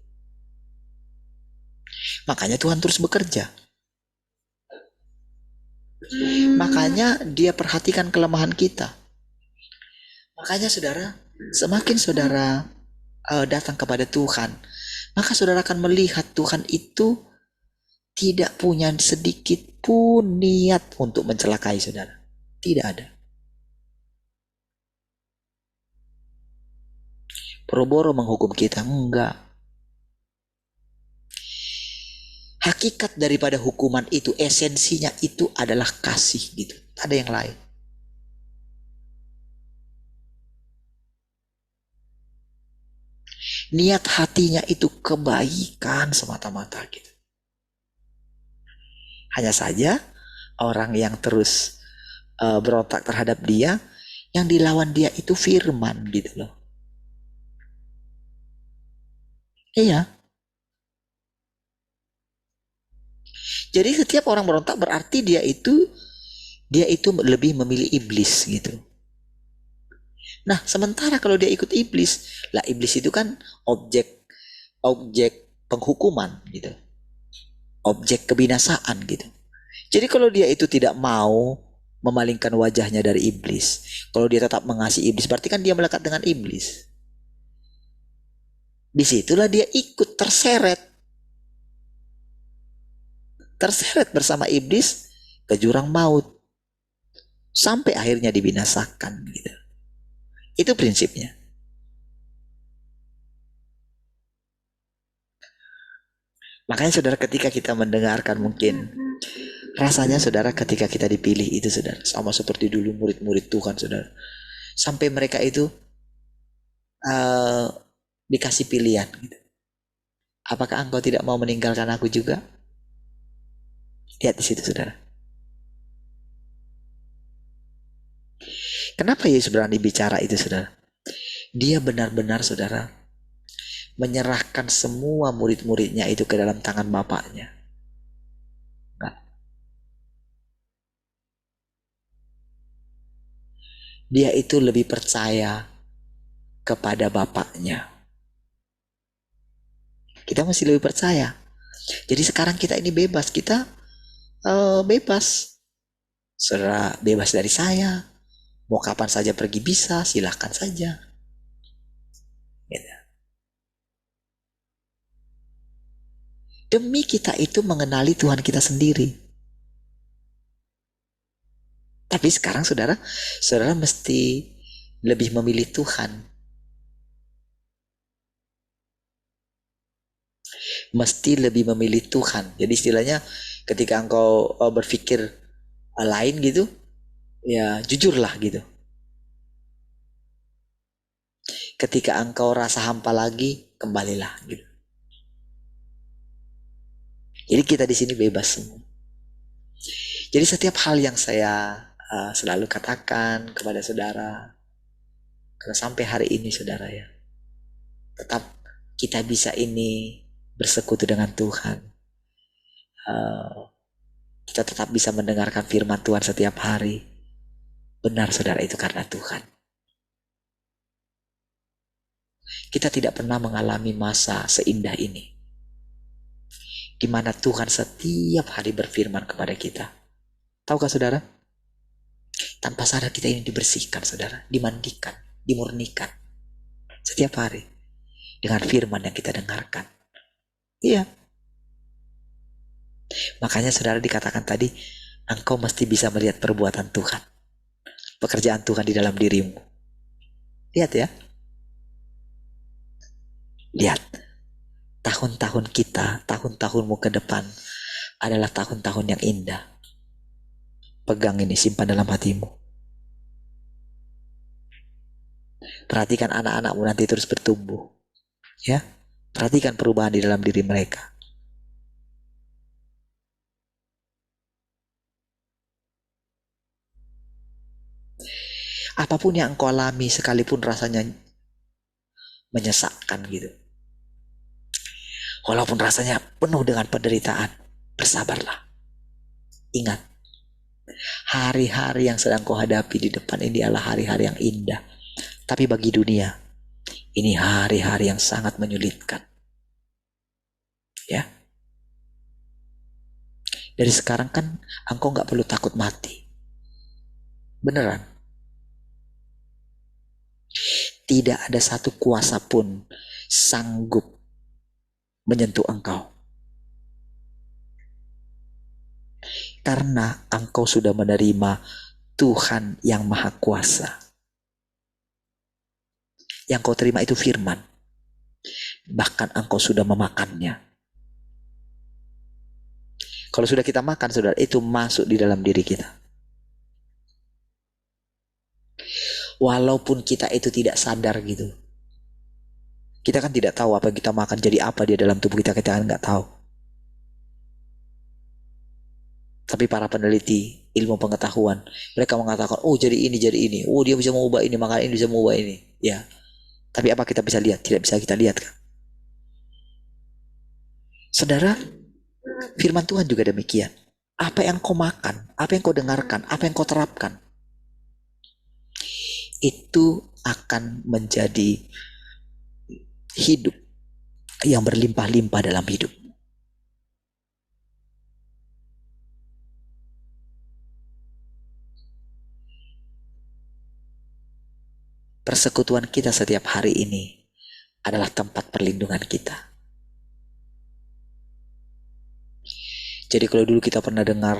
Makanya Tuhan terus bekerja. Makanya dia perhatikan kelemahan kita. Makanya saudara, semakin saudara datang kepada Tuhan, maka saudara akan melihat Tuhan itu tidak punya sedikit pun niat untuk mencelakai saudara. Tidak ada. Boro-boro menghukum kita, enggak. Hakikat daripada hukuman itu, esensinya itu adalah kasih gitu. Tak ada yang lain. Niat hatinya itu kebaikan semata-mata gitu. Hanya saja orang yang terus berontak terhadap dia, yang dilawan dia itu firman gitu loh. Iya. Jadi setiap orang berontak berarti dia itu lebih memilih iblis gitu. Nah, sementara kalau dia ikut iblis, lah iblis itu kan objek penghukuman gitu. Objek kebinasaan gitu. Jadi kalau dia itu tidak mau memalingkan wajahnya dari iblis, kalau dia tetap mengasihi iblis, berarti kan dia melekat dengan iblis. Disitulah dia ikut terseret bersama iblis ke jurang maut sampai akhirnya dibinasakan gitu. Itu prinsipnya. Makanya saudara, ketika kita mendengarkan, mungkin rasanya saudara ketika kita dipilih itu saudara, sama seperti dulu murid-murid Tuhan saudara, sampai mereka itu dikasih pilihan gitu. Apakah engkau tidak mau meninggalkan aku juga? Lihat di situ saudara. Kenapa Yesus berani bicara itu saudara? Dia benar-benar saudara menyerahkan semua murid-muridnya itu ke dalam tangan Bapaknya. Nah, dia itu lebih percaya kepada Bapaknya. Kita masih lebih percaya. Jadi sekarang kita ini bebas, kita bebas. Saudara bebas dari saya, mau kapan saja pergi bisa, silahkan saja. Gitu. Demi kita itu mengenali Tuhan kita sendiri. Tapi sekarang saudara mesti lebih memilih Tuhan. Mesti lebih memilih Tuhan. Jadi istilahnya ketika engkau berpikir lain gitu, ya jujurlah gitu. Ketika engkau rasa hampa lagi, kembalilah gitu. Jadi kita di sini bebas semua. Jadi setiap hal yang saya selalu katakan kepada saudara, karena sampai hari ini saudara ya, tetap kita bisa ini bersekutu dengan Tuhan. Kita tetap bisa mendengarkan firman Tuhan setiap hari. Benar saudara, itu karena Tuhan. Kita tidak pernah mengalami masa seindah ini, di mana Tuhan setiap hari berfirman kepada kita. Tahukah saudara? Tanpa sadar kita ini dibersihkan saudara, dimandikan, dimurnikan setiap hari dengan firman yang kita dengarkan. Iya. Makanya saudara dikatakan tadi, engkau mesti bisa melihat perbuatan Tuhan, pekerjaan Tuhan di dalam dirimu. Lihat ya. Lihat. Tahun-tahun kita, tahun-tahunmu ke depan adalah tahun-tahun yang indah. Pegang ini, simpan dalam hatimu. Perhatikan anak-anakmu nanti terus bertumbuh. Ya. Perhatikan perubahan di dalam diri mereka. Apapun yang engkau alami, sekalipun rasanya menyesakkan gitu, walaupun rasanya penuh dengan penderitaan, bersabarlah. Ingat, hari-hari yang sedang kau hadapi di depan ini adalah hari-hari yang indah. Tapi bagi dunia, ini hari-hari yang sangat menyulitkan. Ya. Dari sekarang kan engkau gak perlu takut mati. Beneran. Tidak ada satu kuasa pun sanggup menyentuh engkau. Karena engkau sudah menerima Tuhan yang Maha Kuasa. Yang kau terima itu firman. Bahkan engkau sudah memakannya. Kalau sudah kita makan, saudara, itu masuk di dalam diri kita. Walaupun kita itu tidak sadar gitu. Kita kan tidak tahu apa yang kita makan jadi apa dia dalam tubuh kita kan nggak tahu. Tapi para peneliti ilmu pengetahuan, mereka mengatakan, oh jadi ini, oh dia bisa mengubah ini, makan ini bisa mengubah ini. Ya. Tapi apa kita bisa lihat? Tidak bisa kita lihat kan? Saudara, firman Tuhan juga demikian. Apa yang kau makan, apa yang kau dengarkan, apa yang kau terapkan, itu akan menjadi hidup yang berlimpah-limpah dalam hidup. Persekutuan kita setiap hari ini adalah tempat perlindungan kita. Jadi kalau dulu kita pernah dengar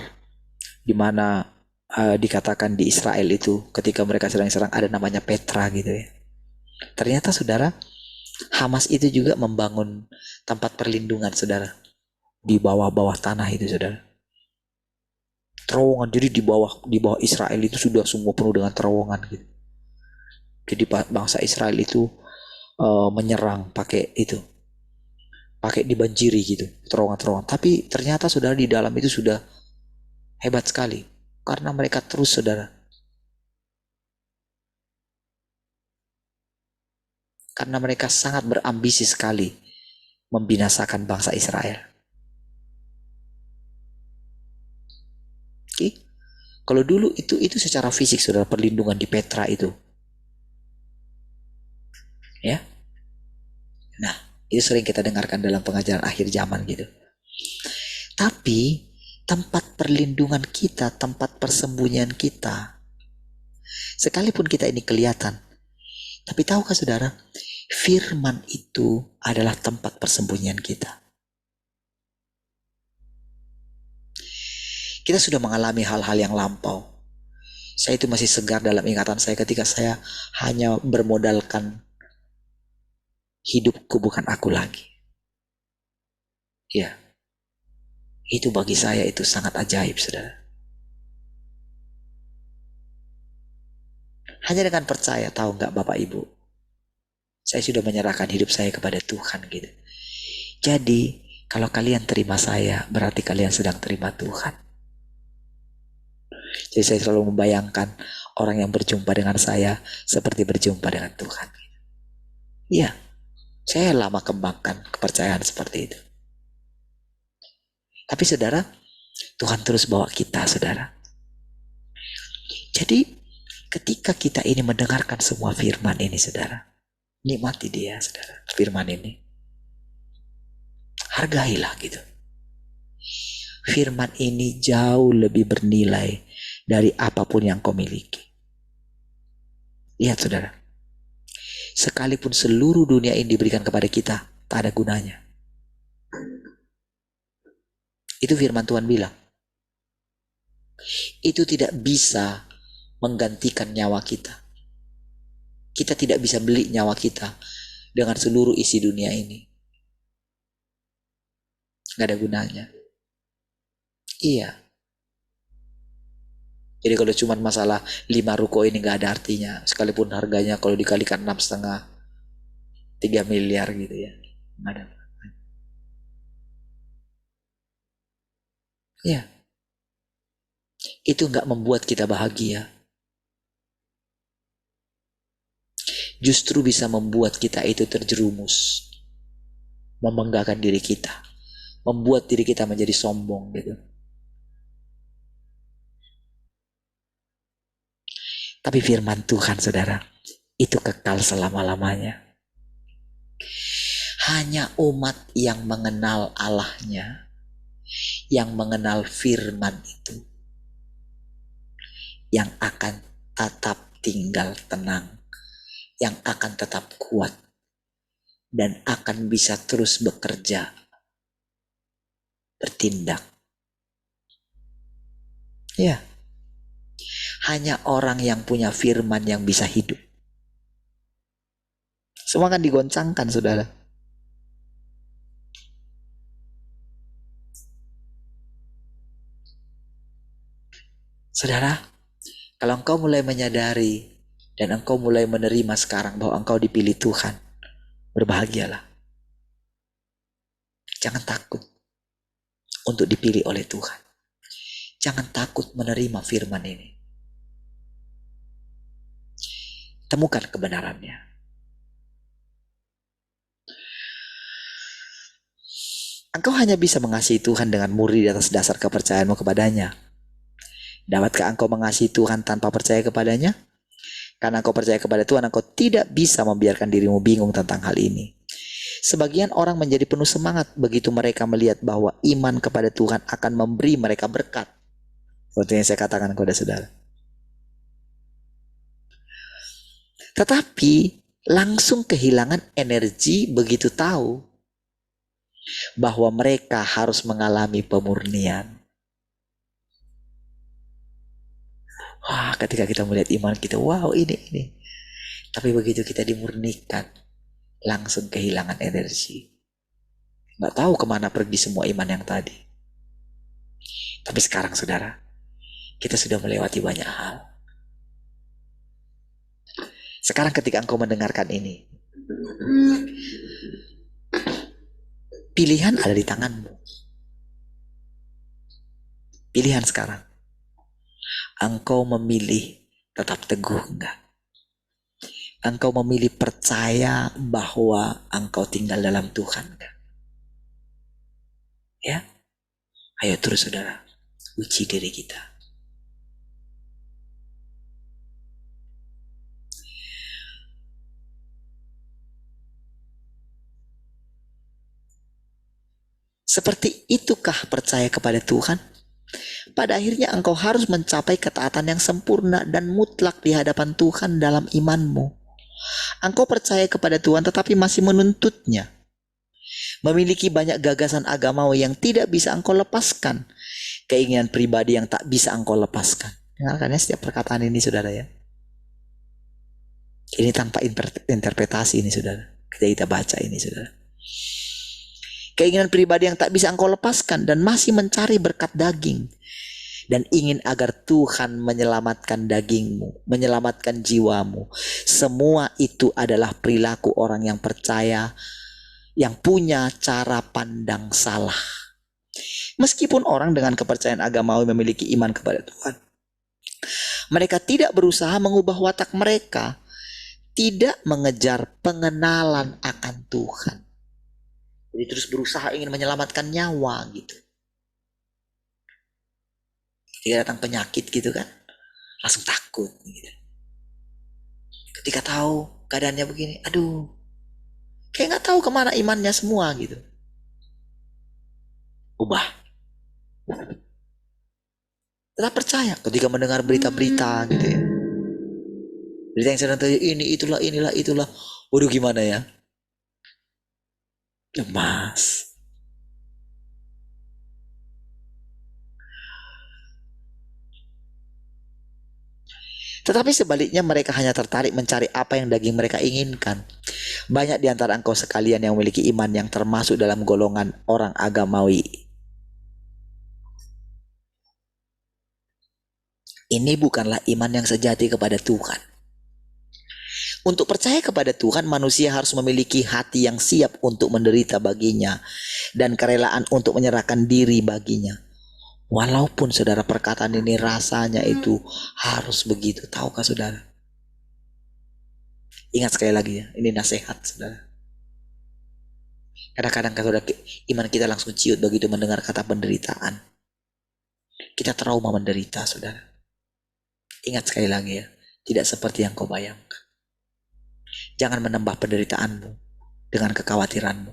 di mana dikatakan di Israel itu ketika mereka sedang serang ada namanya Petra gitu ya. Ternyata saudara, Hamas itu juga membangun tempat perlindungan saudara di bawah-bawah tanah itu saudara. Terowongan, jadi di bawah Israel itu sudah semua penuh dengan terowongan gitu. Jadi bangsa Israel itu menyerang pakai dibanjiri gitu terowongan-terowongan. Tapi ternyata saudara di dalam itu sudah hebat sekali karena mereka terus saudara. Karena mereka sangat berambisi sekali membinasakan bangsa Israel. Oke. Kalau dulu itu secara fisik saudara, perlindungan di Petra itu. Ya. Nah, itu sering kita dengarkan dalam pengajaran akhir zaman gitu. Tapi tempat perlindungan kita, tempat persembunyian kita, sekalipun kita ini kelihatan, tapi tahukah saudara, firman itu adalah tempat persembunyian kita. Kita sudah mengalami hal-hal yang lampau. Saya itu masih segar dalam ingatan saya ketika saya hanya bermodalkan hidupku bukan aku lagi. Ya, itu bagi saya itu sangat ajaib, saudara. Hanya dengan percaya, tahu nggak Bapak Ibu? Saya sudah menyerahkan hidup saya kepada Tuhan gitu. Jadi kalau kalian terima saya, berarti kalian sedang terima Tuhan. Jadi saya selalu membayangkan orang yang berjumpa dengan saya seperti berjumpa dengan Tuhan. Iya, saya lama kembangkan kepercayaan seperti itu. Tapi saudara, Tuhan terus bawa kita, saudara. Jadi ketika kita ini mendengarkan semua firman ini, saudara, nikmati dia, saudara, firman ini. Hargailah gitu. Firman ini jauh lebih bernilai dari apapun yang kau miliki. Lihat saudara, sekalipun seluruh dunia ini diberikan kepada kita, tak ada gunanya. Itu firman Tuhan bilang. Itu tidak bisa menggantikan nyawa kita. Kita tidak bisa beli nyawa kita dengan seluruh isi dunia ini. Gak ada gunanya. Iya. Jadi kalau cuma masalah 5 ruko ini gak ada artinya. Sekalipun harganya kalau dikalikan 6,5, 3 miliar gitu ya. Gak ada. Ya. Itu gak membuat kita bahagia. Justru bisa membuat kita itu terjerumus. Membanggakan diri kita. Membuat diri kita menjadi sombong gitu. Tapi firman Tuhan saudara, itu kekal selama-lamanya. Hanya umat yang mengenal Allahnya, yang mengenal firman itu, yang akan tetap tinggal tenang, yang akan tetap kuat, dan akan bisa terus bekerja, bertindak. Ya, hanya orang yang punya firman yang bisa hidup. Semua kan digoncangkan, saudara. Saudara, kalau engkau mulai menyadari dan engkau mulai menerima sekarang bahwa engkau dipilih Tuhan, berbahagialah. Jangan takut untuk dipilih oleh Tuhan. Jangan takut menerima firman ini. Temukan kebenarannya. Engkau hanya bisa mengasihi Tuhan dengan murni di atas dasar kepercayaanmu kepadanya. Dapatkah engkau mengasihi Tuhan tanpa percaya kepadanya? Karena engkau percaya kepada Tuhan, engkau tidak bisa membiarkan dirimu bingung tentang hal ini. Sebagian orang menjadi penuh semangat begitu mereka melihat bahwa iman kepada Tuhan akan memberi mereka berkat. Seperti yang saya katakan kepada saudara. Tetapi langsung kehilangan energi begitu tahu bahwa mereka harus mengalami pemurnian. Wah, ketika kita melihat iman kita, wow ini. Tapi begitu kita dimurnikan, langsung kehilangan energi. Nggak tahu kemana pergi semua iman yang tadi. Tapi sekarang saudara, kita sudah melewati banyak hal. Sekarang ketika engkau mendengarkan ini, pilihan ada di tanganmu. Pilihan sekarang. Engkau memilih tetap teguh enggak? Engkau memilih percaya bahwa engkau tinggal dalam Tuhan enggak? Ya? Ayo terus saudara, uji diri kita. Seperti itukah percaya kepada Tuhan? Pada akhirnya engkau harus mencapai ketaatan yang sempurna dan mutlak di hadapan Tuhan dalam imanmu. Engkau percaya kepada Tuhan tetapi masih menuntutnya. Memiliki banyak gagasan agamawi yang tidak bisa engkau lepaskan. Keinginan pribadi yang tak bisa engkau lepaskan. Dengarkan ya setiap perkataan ini saudara ya. Ini tanpa interpretasi ini saudara. Kita baca ini saudara. Keinginan pribadi yang tak bisa engkau lepaskan dan masih mencari berkat daging. dan ingin agar Tuhan menyelamatkan dagingmu, menyelamatkan jiwamu. Semua itu adalah perilaku orang yang percaya, yang punya cara pandang salah. Meskipun orang dengan kepercayaan agamawi memiliki iman kepada Tuhan, mereka tidak berusaha mengubah watak mereka, tidak mengejar pengenalan akan Tuhan. Jadi terus berusaha ingin menyelamatkan nyawa gitu. Ketika datang penyakit gitu kan, langsung takut gitu. Ketika tahu keadaannya begini, aduh, kayak nggak tahu kemana imannya semua gitu. Ubah. Tetap percaya ketika mendengar berita-berita gitu ya. Berita yang sedang terjadi ini, inilah, itulah. Waduh gimana ya? Lemas. Tetapi sebaliknya mereka hanya tertarik mencari apa yang daging mereka inginkan. Banyak di antara engkau sekalian yang memiliki iman yang termasuk dalam golongan orang agamawi. Ini bukanlah iman yang sejati kepada Tuhan. Untuk percaya kepada Tuhan, manusia harus memiliki hati yang siap untuk menderita baginya dan kerelaan untuk menyerahkan diri baginya. Walaupun saudara perkataan ini rasanya itu harus begitu. Tahukah saudara? Ingat sekali lagi ya, ini nasihat saudara. Kadang-kadang saudara, iman kita langsung ciut begitu mendengar kata penderitaan. Kita trauma menderita saudara. Ingat sekali lagi ya, tidak seperti yang kau bayangkan. Jangan menambah penderitaanmu dengan kekhawatiranmu,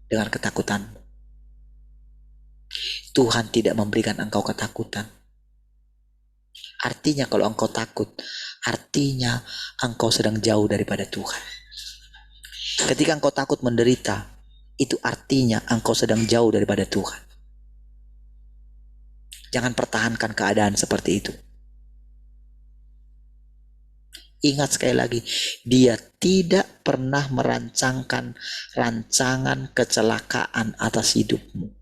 dengan ketakutanmu. Tuhan tidak memberikan engkau ketakutan. Artinya kalau engkau takut, artinya engkau sedang jauh daripada Tuhan. Ketika engkau takut menderita, itu artinya engkau sedang jauh daripada Tuhan. Jangan pertahankan keadaan seperti itu. Ingat sekali lagi, Dia tidak pernah merancangkan rancangan kecelakaan atas hidupmu.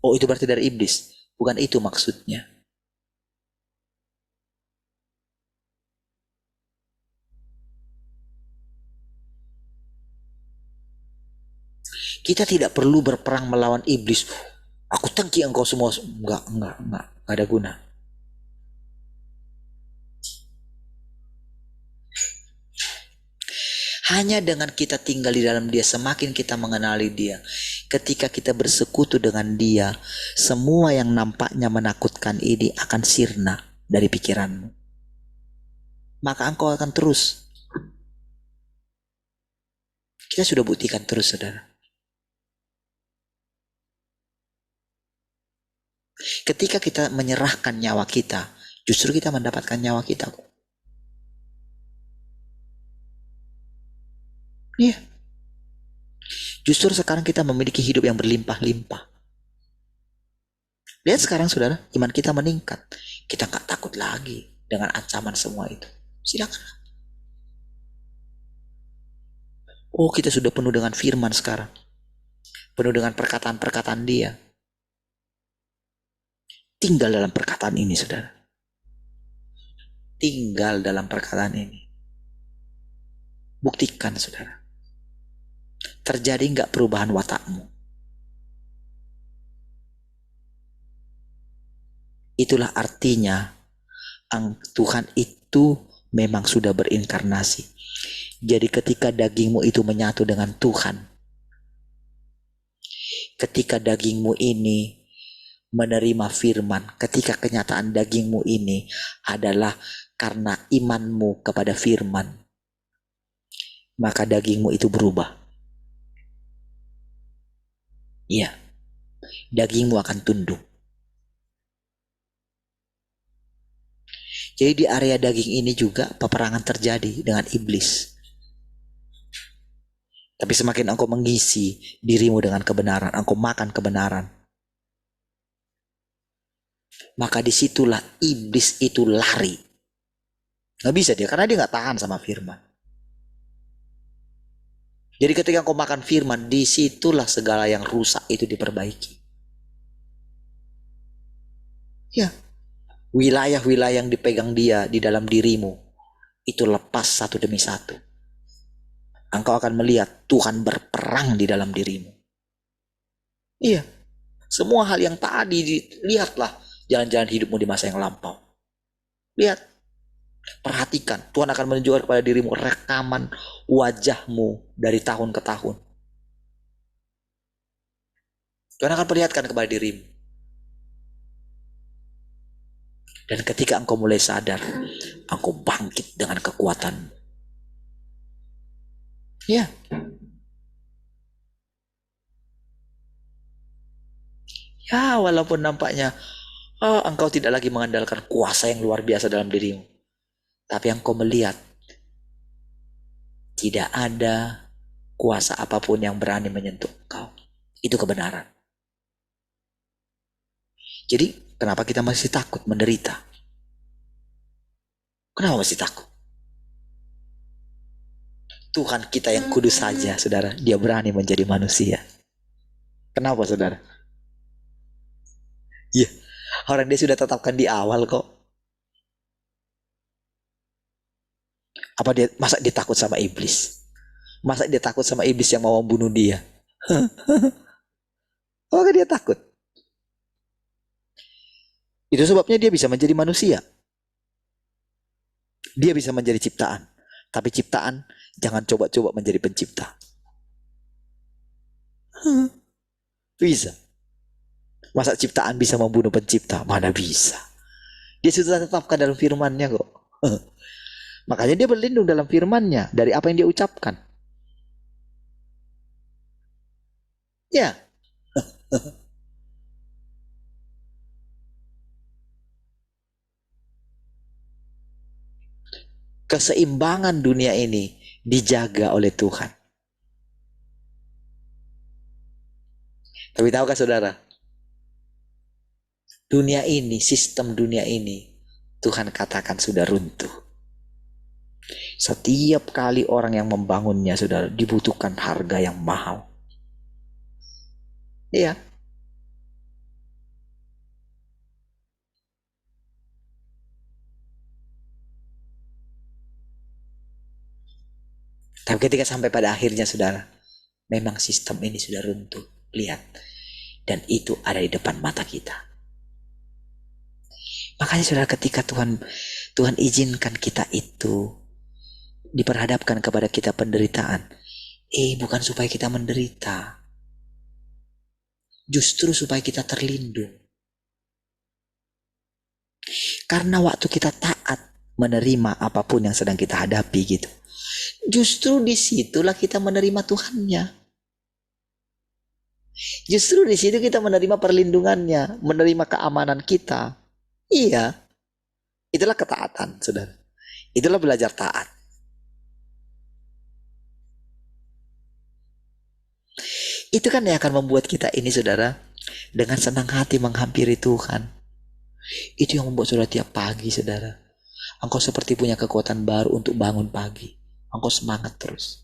Oh, itu berarti dari iblis. Bukan itu maksudnya. Kita tidak perlu berperang melawan iblis. Aku tangki engkau semua. Enggak ada guna. Hanya dengan kita tinggal di dalam Dia, semakin kita mengenali Dia. Ketika kita bersekutu dengan Dia, semua yang nampaknya menakutkan ini akan sirna dari pikiranmu. Maka engkau akan terus. Kita sudah buktikan terus, saudara. Ketika kita menyerahkan nyawa kita, justru kita mendapatkan nyawa kita. Iya. Justru sekarang kita memiliki hidup yang berlimpah-limpah. Lihat sekarang saudara, iman kita meningkat. Kita gak takut lagi dengan ancaman semua itu. Silakan. Oh, kita sudah penuh dengan firman sekarang. Penuh dengan perkataan-perkataan Dia. Tinggal dalam perkataan ini, saudara. Tinggal dalam perkataan ini. Buktikan, saudara. Terjadi gak perubahan watakmu? Itulah artinya Tuhan itu memang sudah berinkarnasi. Jadi ketika dagingmu itu menyatu dengan Tuhan, ketika dagingmu ini menerima firman, ketika kenyataan dagingmu ini adalah karena imanmu kepada firman, maka dagingmu itu berubah. Iya, dagingmu akan tunduk. Jadi di area daging ini juga peperangan terjadi dengan iblis. Tapi semakin engkau mengisi dirimu dengan kebenaran, engkau makan kebenaran, maka disitulah iblis itu lari. Gak bisa dia, karena dia gak tahan sama firman. Jadi ketika engkau makan firman, disitulah segala yang rusak itu diperbaiki. Ya, wilayah-wilayah yang dipegang dia di dalam dirimu itu lepas satu demi satu. Engkau akan melihat Tuhan berperang di dalam dirimu. Iya, semua hal yang tadi, lihatlah jalan-jalan hidupmu di masa yang lampau. Lihat, perhatikan, Tuhan akan menunjukkan kepada dirimu rekaman wajahmu dari tahun ke tahun. Tuhan akan perlihatkan kepada dirimu. Dan ketika engkau mulai sadar, engkau bangkit dengan kekuatan. Ya. Ya, walaupun nampaknya engkau tidak lagi mengandalkan kuasa yang luar biasa dalam dirimu. Tapi engkau melihat tidak ada kuasa apapun yang berani menyentuh engkau. Itu kebenaran. Jadi kenapa kita masih takut menderita? Kenapa masih takut? Tuhan kita yang kudus saja, saudara, dia berani menjadi manusia. Kenapa, saudara? Iya, orang dia sudah tetapkan di awal kok. Apa masa dia takut sama iblis? Masa dia takut sama iblis yang mau membunuh dia? Apakah dia takut? Itu sebabnya dia bisa menjadi manusia. Dia bisa menjadi ciptaan. Tapi ciptaan jangan coba-coba menjadi pencipta. Bisa. Masa ciptaan bisa membunuh pencipta? Mana bisa. Dia sudah tetapkan dalam firman-Nya kok. Makanya dia berlindung dalam firman-Nya dari apa yang dia ucapkan. Ya. Keseimbangan dunia ini dijaga oleh Tuhan. Tapi tahukah saudara? Dunia ini, sistem dunia ini, Tuhan katakan sudah runtuh. Setiap kali orang yang membangunnya, saudara, dibutuhkan harga yang mahal. Iya. Tapi ketika sampai pada akhirnya, saudara, memang sistem ini sudah runtuh. Lihat. Dan itu ada di depan mata kita. Makanya saudara, ketika Tuhan izinkan kita itu diperhadapkan kepada kita penderitaan, bukan supaya kita menderita, justru supaya kita terlindung. Karena waktu kita taat menerima apapun yang sedang kita hadapi gitu, justru disitulah kita menerima Tuhannya. Justru di situ kita menerima perlindungannya, menerima keamanan kita. Iya, itulah ketaatan, saudara. Itulah belajar taat. Itu kan yang akan membuat kita ini, saudara, dengan senang hati menghampiri Tuhan. Itu yang membuat saudara tiap pagi, saudara, engkau seperti punya kekuatan baru untuk bangun pagi. Engkau semangat terus.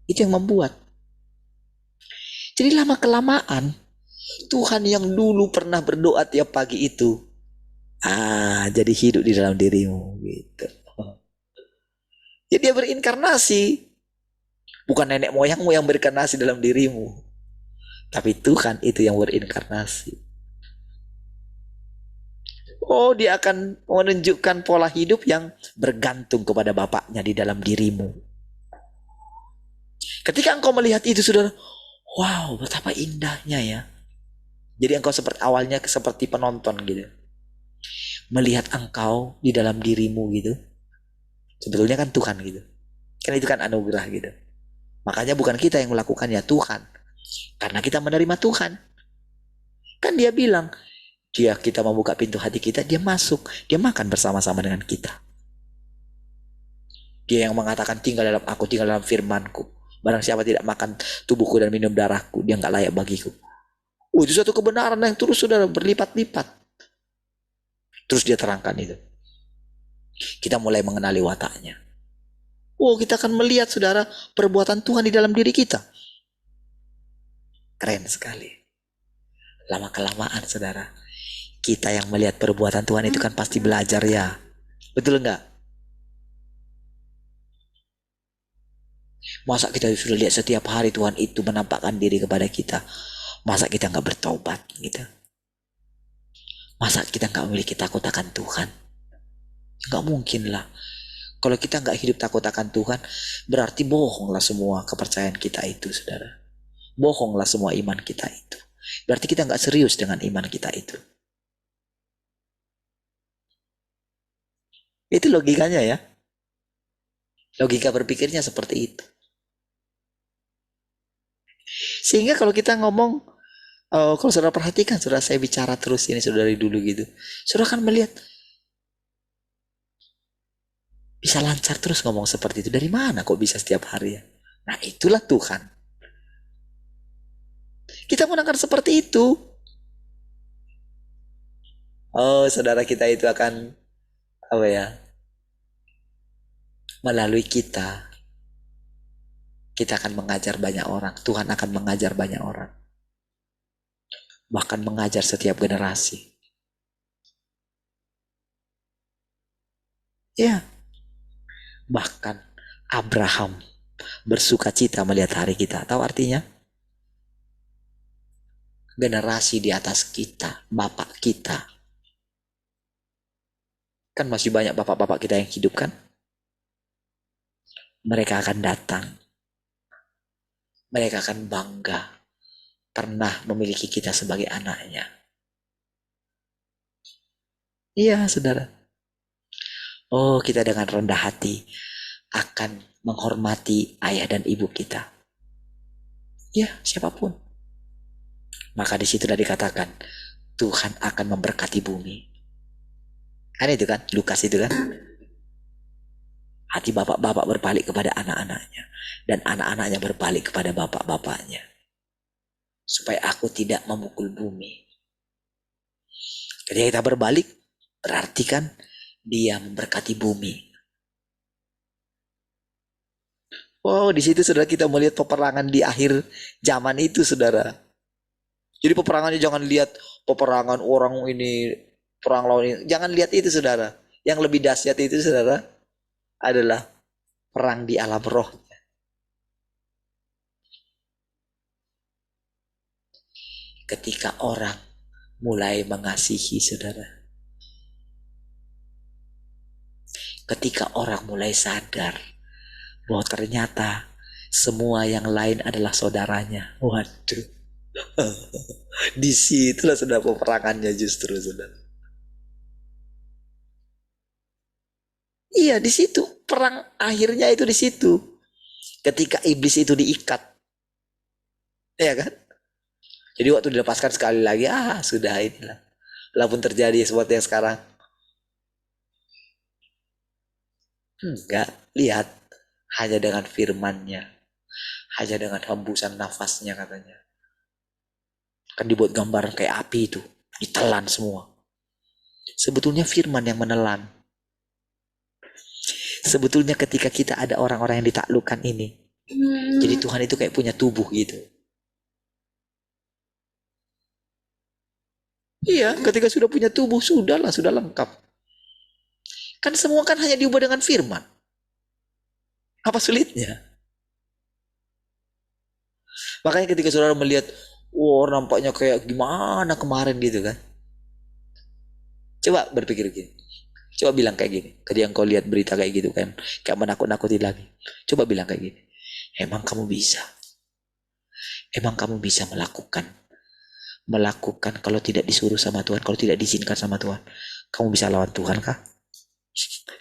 Itu yang membuat. Jadi lama-kelamaan, Tuhan yang dulu pernah berdoa tiap pagi itu, jadi hidup di dalam dirimu gitu. Jadi dia berinkarnasi. Bukan nenek moyangmu yang berinkarnasi dalam dirimu, tapi Tuhan itu yang berinkarnasi. Dia akan menunjukkan pola hidup yang bergantung kepada Bapaknya di dalam dirimu. Ketika engkau melihat itu, saudara, wow, betapa indahnya ya. Jadi engkau awalnya seperti penonton gitu. Melihat engkau di dalam dirimu gitu. Sebetulnya kan Tuhan gitu. Kan itu kan anugerah gitu. Makanya bukan kita yang melakukannya, Tuhan. Karena kita menerima Tuhan. Kan dia bilang, kita membuka pintu hati kita, dia masuk. Dia makan bersama-sama dengan kita. Dia yang mengatakan, tinggal dalam aku, tinggal dalam firmanku. Barang siapa tidak makan tubuhku dan minum darahku, dia gak layak bagiku. Itu suatu kebenaran yang terus saudara berlipat-lipat. Terus dia terangkan itu. Kita mulai mengenali wataknya. Kita akan melihat, saudara, perbuatan Tuhan di dalam diri kita. Keren sekali. Lama-kelamaan, saudara, Kita yang melihat perbuatan Tuhan itu kan pasti belajar ya. Betul enggak? Masa kita sudah lihat setiap hari Tuhan itu menampakkan diri kepada kita. Masa kita nggak bertobat gitu? Masa kita nggak memiliki takut akan Tuhan? Nggak mungkin lah. Kalau kita nggak hidup takut akan Tuhan, berarti bohonglah semua kepercayaan kita itu, saudara. Bohonglah semua iman kita itu. Berarti kita nggak serius dengan iman kita itu. Itu logikanya ya. Logika berpikirnya seperti itu. Sehingga kalau kita ngomong, kalau saudara perhatikan, saudara saya bicara terus ini saudara dari dulu gitu. Saudara akan melihat, bisa lancar terus ngomong seperti itu. Dari mana kok bisa setiap hari ya? Nah itulah Tuhan. Kita menangkan seperti itu. Oh saudara kita itu akan, apa ya, melalui kita akan mengajar banyak orang. Tuhan akan mengajar banyak orang. Bahkan mengajar setiap generasi. Ya. Bahkan Abraham bersuka cita melihat hari kita. Tahu artinya? Generasi di atas kita, bapak kita. Kan masih banyak bapak-bapak kita yang hidup kan? Mereka akan datang. Mereka akan bangga pernah memiliki kita sebagai anaknya. Iya, saudara. Oh, kita dengan rendah hati akan menghormati ayah dan ibu kita. Ya, siapapun. Maka di situ sudah dikatakan, Tuhan akan memberkati bumi. Kan itu kan, Lukas itu kan. Hati bapak-bapak berbalik kepada anak-anaknya. Dan anak-anaknya berbalik kepada bapak-bapaknya. Supaya aku tidak memukul bumi. Ketika kita berbalik, berarti kan dia memberkati bumi. Wow, di situ saudara kita melihat peperangan di akhir zaman itu, saudara. Jadi peperangannya jangan lihat peperangan orang ini, perang lawan ini. Jangan lihat itu, saudara. Yang lebih dahsyat itu, saudara, adalah perang di alam roh. Ketika orang mulai mengasihi, saudara. Ketika orang mulai sadar bahwa ternyata semua yang lain adalah saudaranya. Waduh. Di situlah saudara peperangannya justru, saudara. Iya, di situ perang akhirnya itu di situ. Ketika iblis itu diikat. Ya kan? Jadi waktu dilepaskan sekali lagi, sudah inilah. Walaupun terjadi sesuatu yang sekarang. Enggak, lihat. Hanya dengan firman-Nya. Hanya dengan hembusan nafasnya katanya. Kan dibuat gambar kayak api itu. Ditelan semua. Sebetulnya firman yang menelan. Sebetulnya ketika kita ada orang-orang yang ditaklukkan ini. Jadi Tuhan itu kayak punya tubuh gitu. Iya, ketika sudah punya tubuh, sudah lengkap. Kan semua kan hanya diubah dengan firman. Apa sulitnya? Makanya ketika saudara melihat, nampaknya kayak gimana kemarin gitu kan. Coba berpikir gini. Coba bilang kayak gini. Ketika engkau lihat berita kayak gitu kan. Kayak menakut-nakuti lagi. Coba bilang kayak gini. Emang kamu bisa? Emang kamu bisa melakukan kalau tidak disuruh sama Tuhan, kalau tidak diizinkan sama Tuhan, kamu bisa lawan Tuhan kah?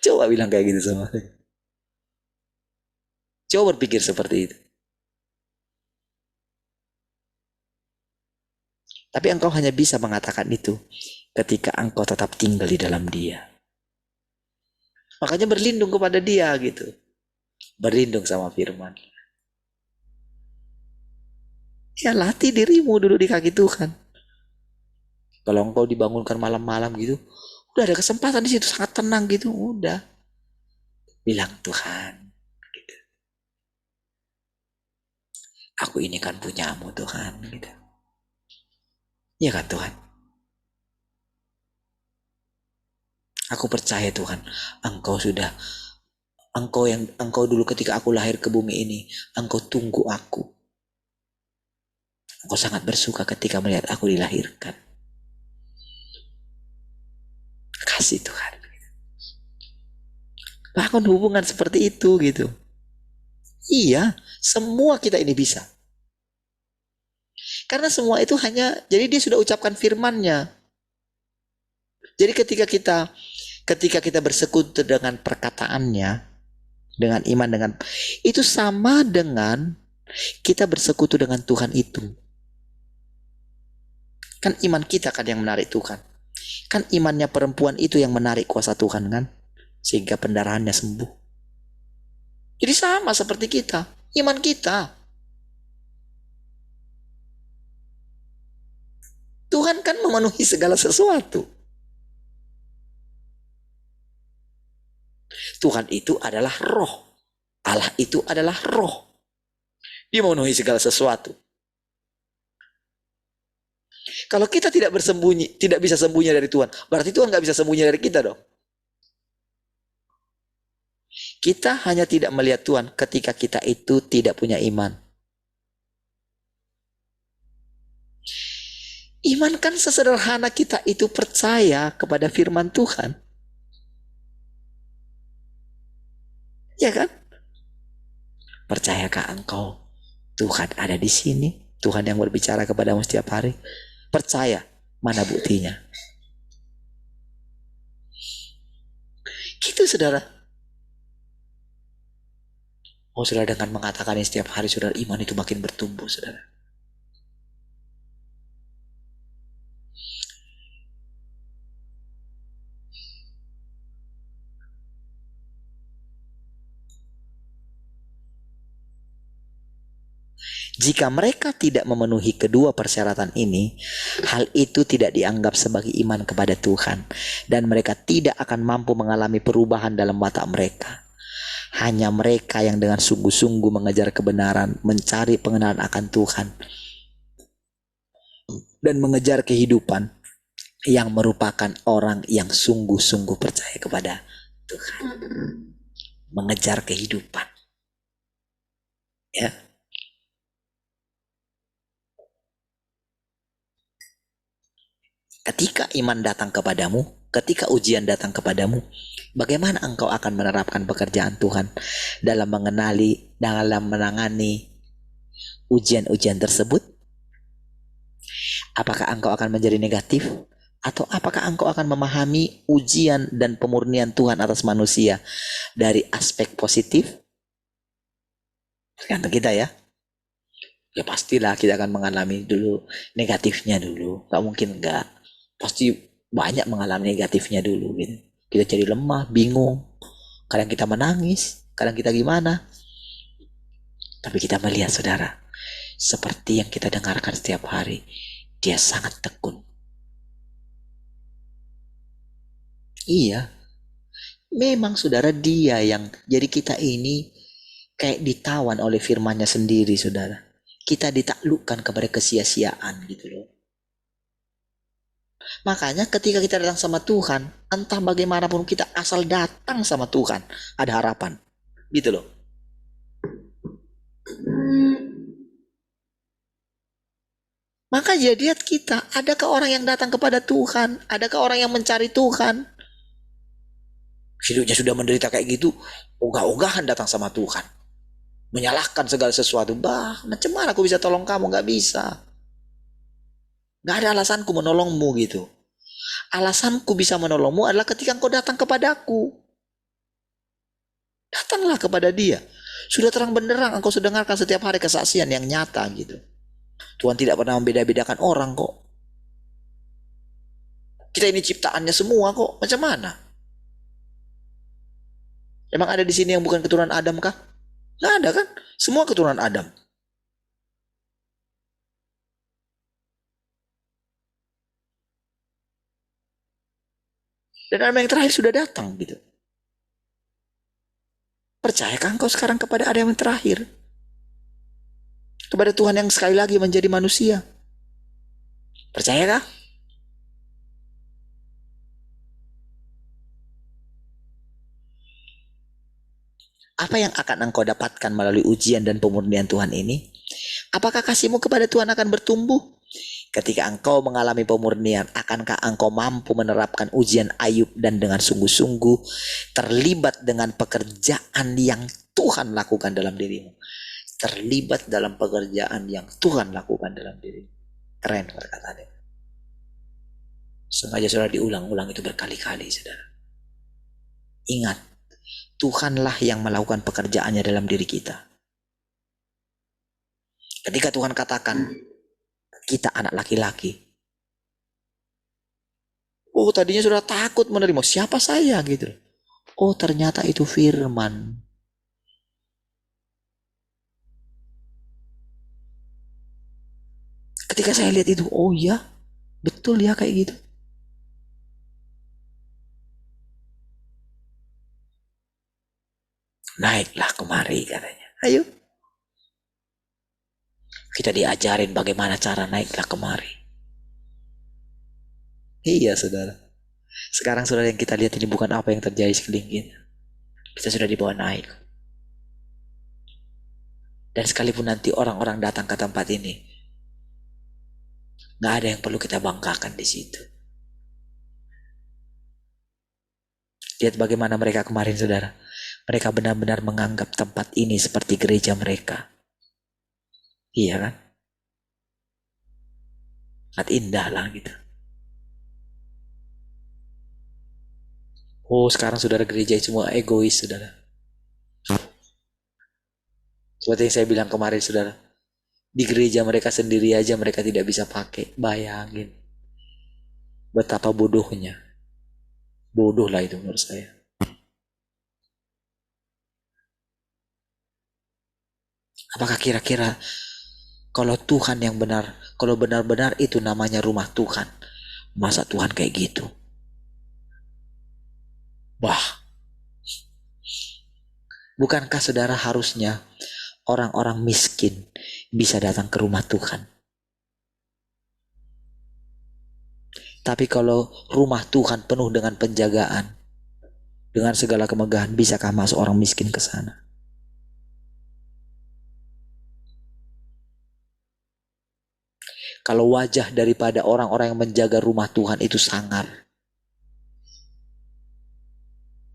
Coba bilang kayak gitu sama saya. Coba berpikir seperti itu. Tapi engkau hanya bisa mengatakan itu ketika engkau tetap tinggal di dalam Dia. Makanya berlindung kepada Dia gitu. Berlindung sama firman. Ya latih dirimu duduk di kaki Tuhan. Kalau engkau dibangunkan malam-malam gitu, udah ada kesempatan di situ sangat tenang gitu, udah bilang Tuhan, gitu. Aku ini kan punyamu Tuhan, gitu. Ya kan Tuhan. Aku percaya Tuhan, Engkau dulu ketika aku lahir ke bumi ini, Engkau tunggu aku. Engkau sangat bersuka ketika melihat aku dilahirkan. Kasih Tuhan. Bangun hubungan seperti itu gitu. Iya, semua kita ini bisa. Karena semua itu hanya, jadi dia sudah ucapkan firman-Nya. Jadi ketika kita bersekutu dengan perkataannya, dengan iman, dengan itu sama dengan kita bersekutu dengan Tuhan itu. Kan iman kita kan yang menarik Tuhan. Kan imannya perempuan itu yang menarik kuasa Tuhan kan, sehingga pendarahannya sembuh. Jadi sama seperti kita, iman kita. Tuhan kan memenuhi segala sesuatu. Tuhan itu adalah roh. Allah itu adalah roh. Dia memenuhi segala sesuatu. Kalau kita tidak bisa sembunyi dari Tuhan, berarti Tuhan nggak bisa sembunyi dari kita dong. Kita hanya tidak melihat Tuhan ketika kita itu tidak punya iman. Iman kan sesederhana kita itu percaya kepada firman Tuhan. Ya kan? Percayakah engkau Tuhan ada di sini? Tuhan yang berbicara kepadamu setiap hari? Percaya, mana buktinya? Gitu saudara. Oh saudara, dengan mengatakan ini setiap hari saudara, iman itu makin bertumbuh saudara. Jika mereka tidak memenuhi kedua persyaratan ini, hal itu tidak dianggap sebagai iman kepada Tuhan, dan mereka tidak akan mampu mengalami perubahan dalam watak mereka. Hanya mereka yang dengan sungguh-sungguh mengejar kebenaran, mencari pengenalan akan Tuhan, dan mengejar kehidupan, yang merupakan orang yang sungguh-sungguh percaya kepada Tuhan. Mengejar kehidupan. Ya. Ketika iman datang kepadamu, ketika ujian datang kepadamu, bagaimana engkau akan menerapkan pekerjaan Tuhan dalam menangani ujian-ujian tersebut? Apakah engkau akan menjadi negatif? Atau apakah engkau akan memahami ujian dan pemurnian Tuhan atas manusia dari aspek positif? Tergantung kita ya. Ya pastilah kita akan mengalami dulu negatifnya dulu. Gak mungkin enggak. Pasti banyak mengalami negatifnya dulu gitu. Kita jadi lemah, bingung. Kadang kita menangis, kadang kita gimana. Tapi kita melihat saudara, seperti yang kita dengarkan setiap hari, dia sangat tekun. Iya, memang saudara dia yang jadi kita ini kayak ditawan oleh firman-Nya sendiri saudara. Kita ditaklukkan kepada kesia-siaan gitu loh. Makanya ketika kita datang sama Tuhan, entah bagaimanapun kita asal datang sama Tuhan, ada harapan. Gitu loh. Maka jadi lihat kita, adakah orang yang datang kepada Tuhan? Adakah orang yang mencari Tuhan? Hidupnya sudah menderita kayak gitu, ogah-ogahan datang sama Tuhan. Menyalahkan segala sesuatu. Macam mana aku bisa tolong kamu? Gak bisa. Gak ada alasanku menolongmu gitu. Alasanku bisa menolongmu adalah ketika engkau datang kepadaku. Datanglah kepada dia. Sudah terang benderang engkau sudah dengarkan setiap hari kesaksian yang nyata gitu. Tuhan tidak pernah membeda-bedakan orang kok. Kita ini ciptaannya semua kok. Macam mana? Emang ada di sini yang bukan keturunan Adam kah? Nggak ada kan? Semua keturunan Adam. Dan Adam yang terakhir sudah datang gitu. Percayakah engkau sekarang kepada Adam yang terakhir? Kepada Tuhan yang sekali lagi menjadi manusia? Percayakah? Apa yang akan engkau dapatkan melalui ujian dan pemurnian Tuhan ini? Apakah kasihmu kepada Tuhan akan bertumbuh? Ketika engkau mengalami pemurnian, akankah engkau mampu menerapkan ujian Ayub dan dengan sungguh-sungguh terlibat dengan pekerjaan yang Tuhan lakukan dalam dirimu? Terlibat dalam pekerjaan yang Tuhan lakukan dalam dirimu. Keren perkataannya. Sengaja saudara diulang-ulang itu berkali-kali, saudara. Ingat, Tuhanlah yang melakukan pekerjaannya dalam diri kita. Ketika Tuhan katakan, kita anak laki-laki. Oh, tadinya sudah takut menerima. Siapa saya gitu. Oh, ternyata itu firman. Ketika saya lihat itu, oh ya, betul ya kayak gitu. Naiklah kemari katanya. Ayo. Kita diajarin bagaimana cara naiklah kemari. Iya saudara. Sekarang saudara yang kita lihat ini bukan apa yang terjadi sekeliling kita. Kita sudah dibawa naik. Dan sekalipun nanti orang-orang datang ke tempat ini, gak ada yang perlu kita banggakan di situ. Lihat bagaimana mereka kemarin saudara. Mereka benar-benar menganggap tempat ini seperti gereja mereka. Iya kan? Sangat indah lah gitu. Oh, sekarang saudara gereja semua egois saudara. Seperti yang saya bilang kemarin saudara. Di gereja mereka sendiri aja mereka tidak bisa pakai. Bayangin. Betapa bodohnya. Bodoh lah itu menurut saya. Apakah kira-kira kalau Tuhan yang benar, kalau benar-benar itu namanya rumah Tuhan, masa Tuhan kayak gitu? Wah, bukankah saudara harusnya orang-orang miskin bisa datang ke rumah Tuhan? Tapi kalau rumah Tuhan penuh dengan penjagaan, dengan segala kemegahan, bisakah masuk orang miskin ke sana? Kalau wajah daripada orang-orang yang menjaga rumah Tuhan itu sangar,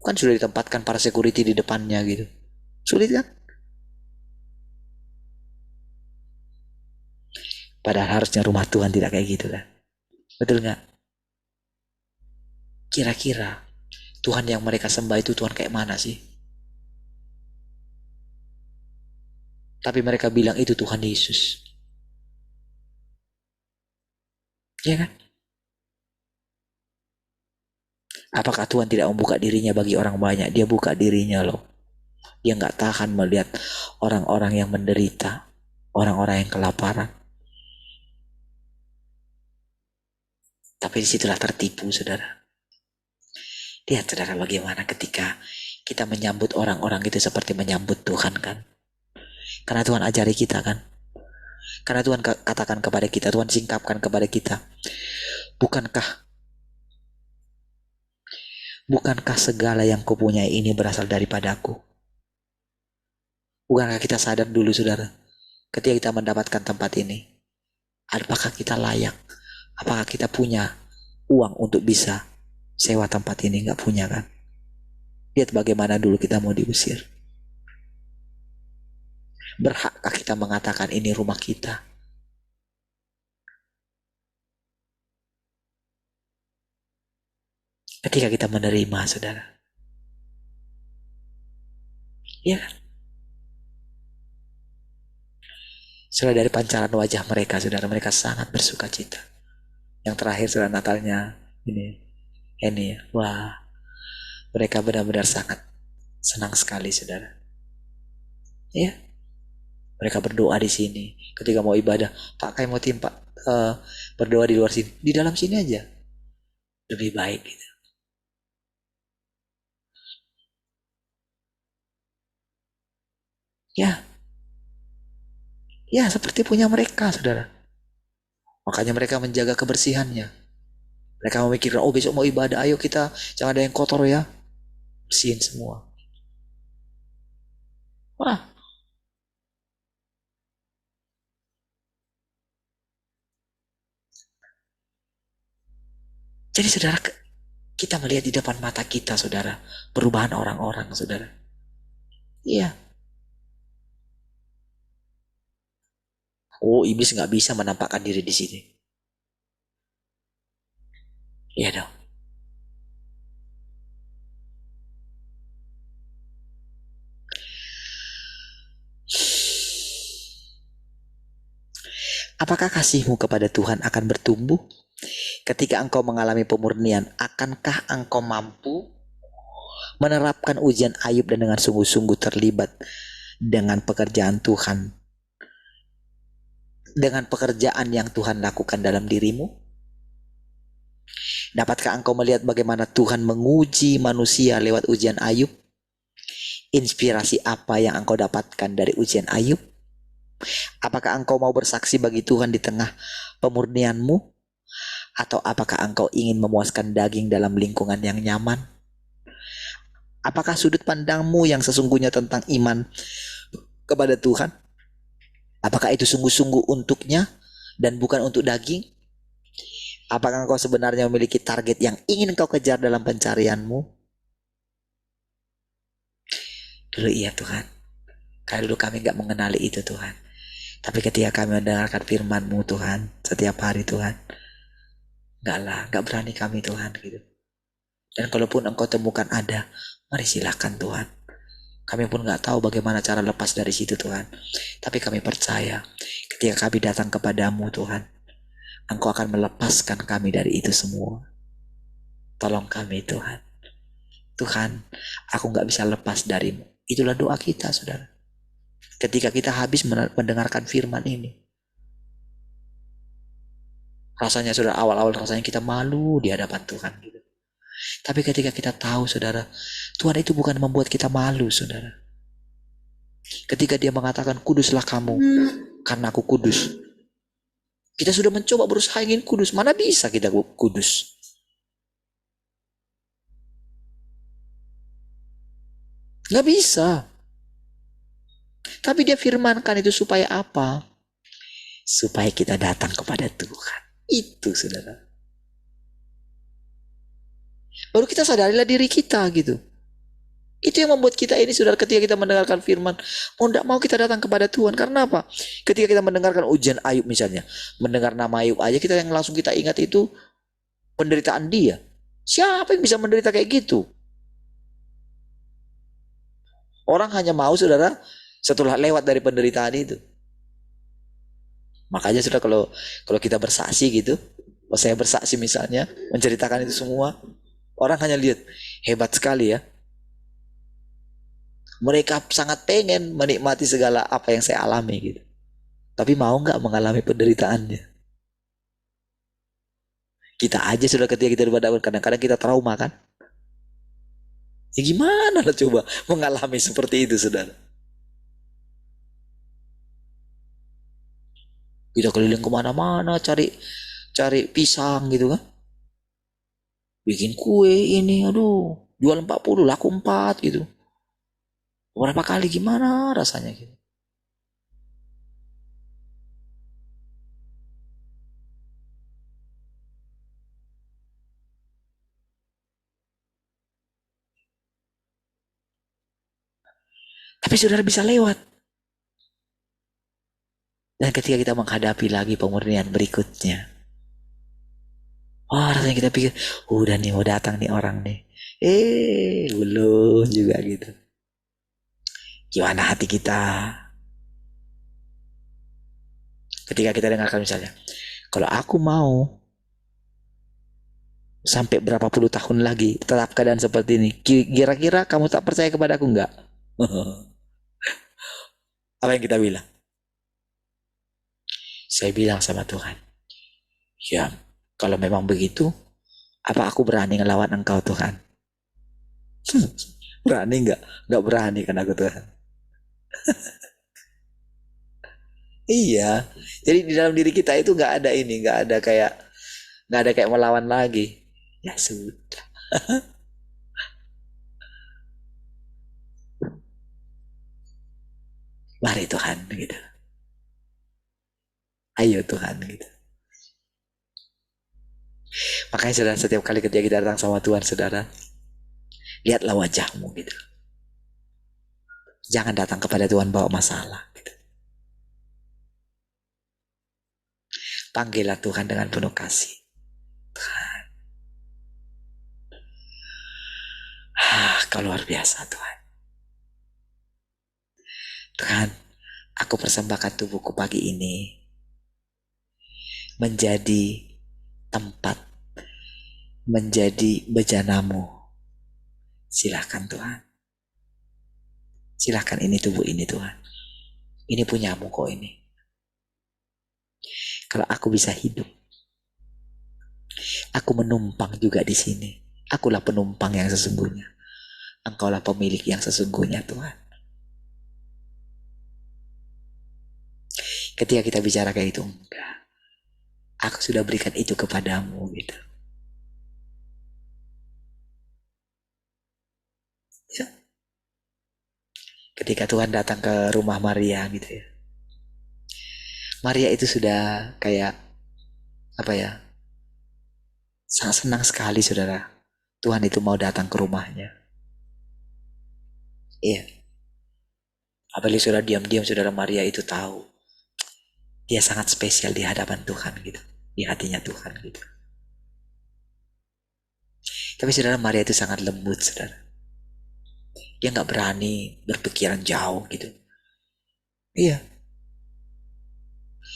kan sudah ditempatkan para security di depannya gitu. Sulit kan? Padahal harusnya rumah Tuhan tidak kayak gitu kan. Betul gak? Kira-kira Tuhan yang mereka sembah itu Tuhan kayak mana sih? Tapi mereka bilang itu Tuhan Yesus. Ya kan? Apakah Tuhan tidak membuka dirinya bagi orang banyak? Dia buka dirinya loh. Dia gak tahan melihat orang-orang yang menderita, orang-orang yang kelaparan. Tapi disitulah tertipu saudara. Lihat saudara bagaimana ketika kita menyambut orang-orang itu seperti menyambut Tuhan kan. Karena Tuhan ajari kita kan. Karena Tuhan katakan kepada kita, Tuhan singkapkan kepada kita. Bukankah segala yang kupunyai ini berasal daripadaku? Bukankah kita sadar dulu saudara, ketika kita mendapatkan tempat ini, apakah kita layak? Apakah kita punya uang untuk bisa sewa tempat ini? Gak punya kan? Lihat bagaimana dulu kita mau diusir. Berhakkah kita mengatakan ini rumah kita? Ketika kita menerima saudara. Ya kan? Saudara, dari pancaran wajah mereka saudara, mereka sangat bersuka cita. Yang terakhir saudara Natalnya ini ya. Wah, mereka benar-benar sangat senang sekali saudara. Ya, mereka berdoa di sini. Ketika mau ibadah, Pak kayak mau tim Pak berdoa di luar sini, di dalam sini aja lebih baik gitu. Ya seperti punya mereka saudara. Makanya mereka menjaga kebersihannya. Mereka memikirkan, oh besok mau ibadah, ayo kita jangan ada yang kotor ya, bersihin semua. Wah. Jadi saudara, kita melihat di depan mata kita, saudara, perubahan orang-orang, saudara. Iya. Oh, iblis nggak bisa menampakkan diri di sini. Iya dong. Apakah kasihmu kepada Tuhan akan bertumbuh? Ketika engkau mengalami pemurnian, akankah engkau mampu menerapkan ujian Ayub dan dengan sungguh-sungguh terlibat dengan pekerjaan Tuhan, dengan pekerjaan yang Tuhan lakukan dalam dirimu? Dapatkah engkau melihat bagaimana Tuhan menguji manusia lewat ujian Ayub? Inspirasi apa yang engkau dapatkan dari ujian Ayub? Apakah engkau mau bersaksi bagi Tuhan di tengah pemurnianmu? Atau apakah engkau ingin memuaskan daging dalam lingkungan yang nyaman? Apakah sudut pandangmu yang sesungguhnya tentang iman kepada Tuhan? Apakah itu sungguh-sungguh untuknya dan bukan untuk daging? Apakah engkau sebenarnya memiliki target yang ingin engkau kejar dalam pencarianmu? Dulu iya Tuhan. Karena dulu kami gak mengenali itu Tuhan. Tapi ketika kami mendengarkan firman-Mu Tuhan, setiap hari Tuhan, gak berani kami Tuhan gitu. Dan kalaupun engkau temukan ada, mari silakan Tuhan. Kami pun gak tahu bagaimana cara lepas dari situ Tuhan. Tapi kami percaya ketika kami datang kepadamu Tuhan, Engkau akan melepaskan kami dari itu semua. Tolong kami Tuhan. Tuhan, aku gak bisa lepas darimu. Itulah doa kita saudara. Ketika kita habis mendengarkan firman ini. Rasanya saudara, awal-awal rasanya kita malu di hadapan Tuhan gitu. Tapi ketika kita tahu saudara, Tuhan itu bukan membuat kita malu saudara. Ketika dia mengatakan kuduslah kamu karena aku kudus. Kita sudah mencoba berusaha ingin kudus, mana bisa kita kudus? Gak bisa. Tapi dia firmankan itu supaya apa? Supaya kita datang kepada Tuhan. Itu saudara. Baru kita sadarilah diri kita gitu. Itu yang membuat kita ini saudara, ketika kita mendengarkan firman, tidak mau kita datang kepada Tuhan. Karena apa? Ketika kita mendengarkan ujian Ayub misalnya, mendengar nama Ayub aja, kita yang langsung kita ingat itu penderitaan dia. Siapa yang bisa menderita kayak gitu? Orang hanya mau saudara setelah lewat dari penderitaan itu. Makanya sudah kalau kita bersaksi gitu, kalau saya bersaksi misalnya menceritakan itu semua, orang hanya lihat hebat sekali ya. Mereka sangat pengen menikmati segala apa yang saya alami gitu. Tapi mau nggak mengalami penderitaannya? Kita aja sudah ketika kita berhadapan, kadang-kadang kita trauma kan? Ya gimana lah coba mengalami seperti itu saudara? Kita keliling kemana-mana cari pisang gitu kan? Bikin kue ini, aduh, jual 40 laku 4 gitu. Berapa kali gimana rasanya gitu. Tapi saudara bisa lewat. Dan ketika kita menghadapi lagi pemurnian berikutnya, rasanya kita pikir, udah nih mau datang nih orang nih. Belum juga gitu. Gimana hati kita? Ketika kita dengarkan misalnya, kalau aku mau sampai berapa puluh tahun lagi tetap keadaan seperti ini, kira-kira kamu tak percaya kepada aku enggak? Apa yang kita bilang? Saya bilang sama Tuhan, ya kalau memang begitu, apa aku berani ngelawan engkau Tuhan? Berani enggak? Enggak berani kan aku Tuhan. Iya, jadi di dalam diri kita itu nggak ada ini, nggak ada kayak melawan lagi. Ya sudah. Mari Tuhan gitu. Ayo Tuhan gitu. Makanya saudara, setiap kali ketika kita datang sama Tuhan, saudara, lihatlah wajahmu gitu. Jangan datang kepada Tuhan bawa masalah gitu. Panggillah Tuhan dengan penuh kasih. Tuhan, Kau luar biasa Tuhan. Tuhan, aku persembahkan tubuhku pagi ini menjadi tempat, menjadi bejanamu. Silahkan Tuhan. Silahkan, ini tubuh ini Tuhan. Ini punyamu kok ini. Kalau aku bisa hidup, aku menumpang juga di sini. Akulah penumpang yang sesungguhnya. Engkaulah pemilik yang sesungguhnya Tuhan. Ketika kita bicara kayak itu, enggak. Aku sudah berikan itu kepadamu gitu. Ya. Ketika Tuhan datang ke rumah Maria gitu ya. Maria itu sudah kayak apa ya? Sangat senang sekali saudara. Tuhan itu mau datang ke rumahnya. Iya. Apalagi saudara diam-diam saudara Maria itu tahu. Dia sangat spesial di hadapan Tuhan gitu. Di hatinya Tuhan gitu. Tapi saudara Maria itu sangat lembut saudara. Dia gak berani berpikiran jauh gitu. Iya.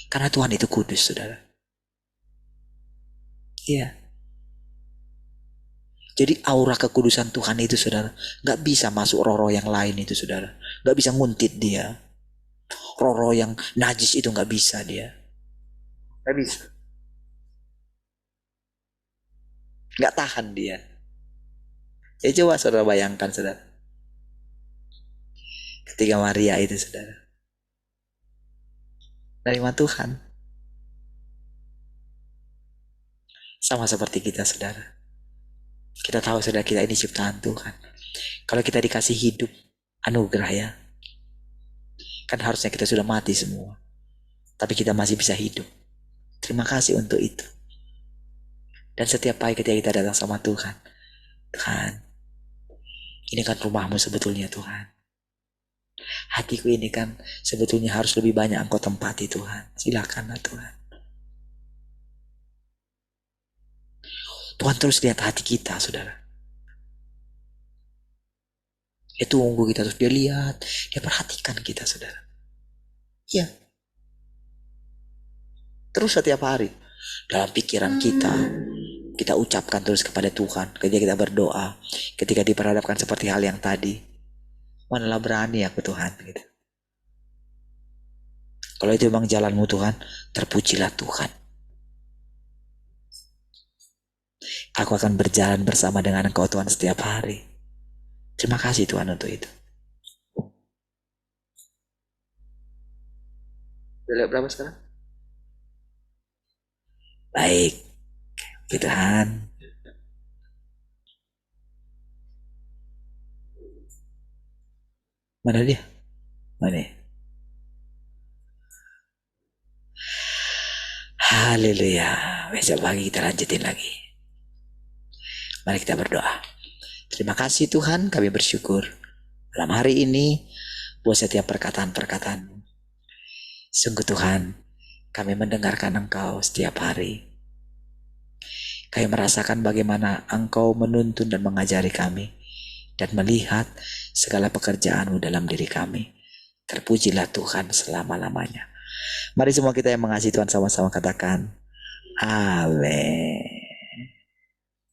Karena Tuhan itu kudus saudara. Iya. Jadi aura kekudusan Tuhan itu saudara, gak bisa masuk roh-roh yang lain itu saudara. Gak bisa nguntit dia. Roh-roh yang najis itu gak bisa dia. Gak bisa. Gak tahan dia. Ya coba saudara bayangkan saudara. Ketika Maria itu saudara. Nerima Tuhan. Sama seperti kita saudara. Kita tahu saudara kita ini ciptaan Tuhan. Kalau kita dikasih hidup, anugerah ya. Kan harusnya kita sudah mati semua. Tapi kita masih bisa hidup. Terima kasih untuk itu. Dan setiap pagi ketika kita datang sama Tuhan. Tuhan, ini kan rumahmu sebetulnya Tuhan. Hatiku ini kan sebetulnya harus lebih banyak Engkau tempati Tuhan. Silakanlah Tuhan. Tuhan terus lihat hati kita saudara. Dia tunggu kita terus, dia lihat, dia perhatikan kita saudara. Iya. Terus setiap hari dalam pikiran kita ucapkan terus kepada Tuhan. Ketika kita berdoa, ketika diperhadapkan seperti hal yang tadi, manalah berani aku Tuhan gitu. Kalau itu memang jalanmu Tuhan, terpujilah Tuhan. Aku akan berjalan bersama dengan Engkau Tuhan setiap hari. Terima kasih Tuhan untuk itu. Udah lihat berapa sekarang? Baik. Tuhan. Mana dia? Mana? Haleluya. Besok pagi kita lanjutin lagi. Mari kita berdoa. Terima kasih Tuhan, kami bersyukur dalam hari ini buat setiap perkataan-perkataan. Sungguh Tuhan, kami mendengarkan Engkau setiap hari. Kami merasakan bagaimana Engkau menuntun dan mengajari kami dan melihat segala pekerjaan-Mu dalam diri kami. Terpujilah Tuhan selama-lamanya. Mari semua kita yang mengasihi Tuhan sama-sama katakan, Amin.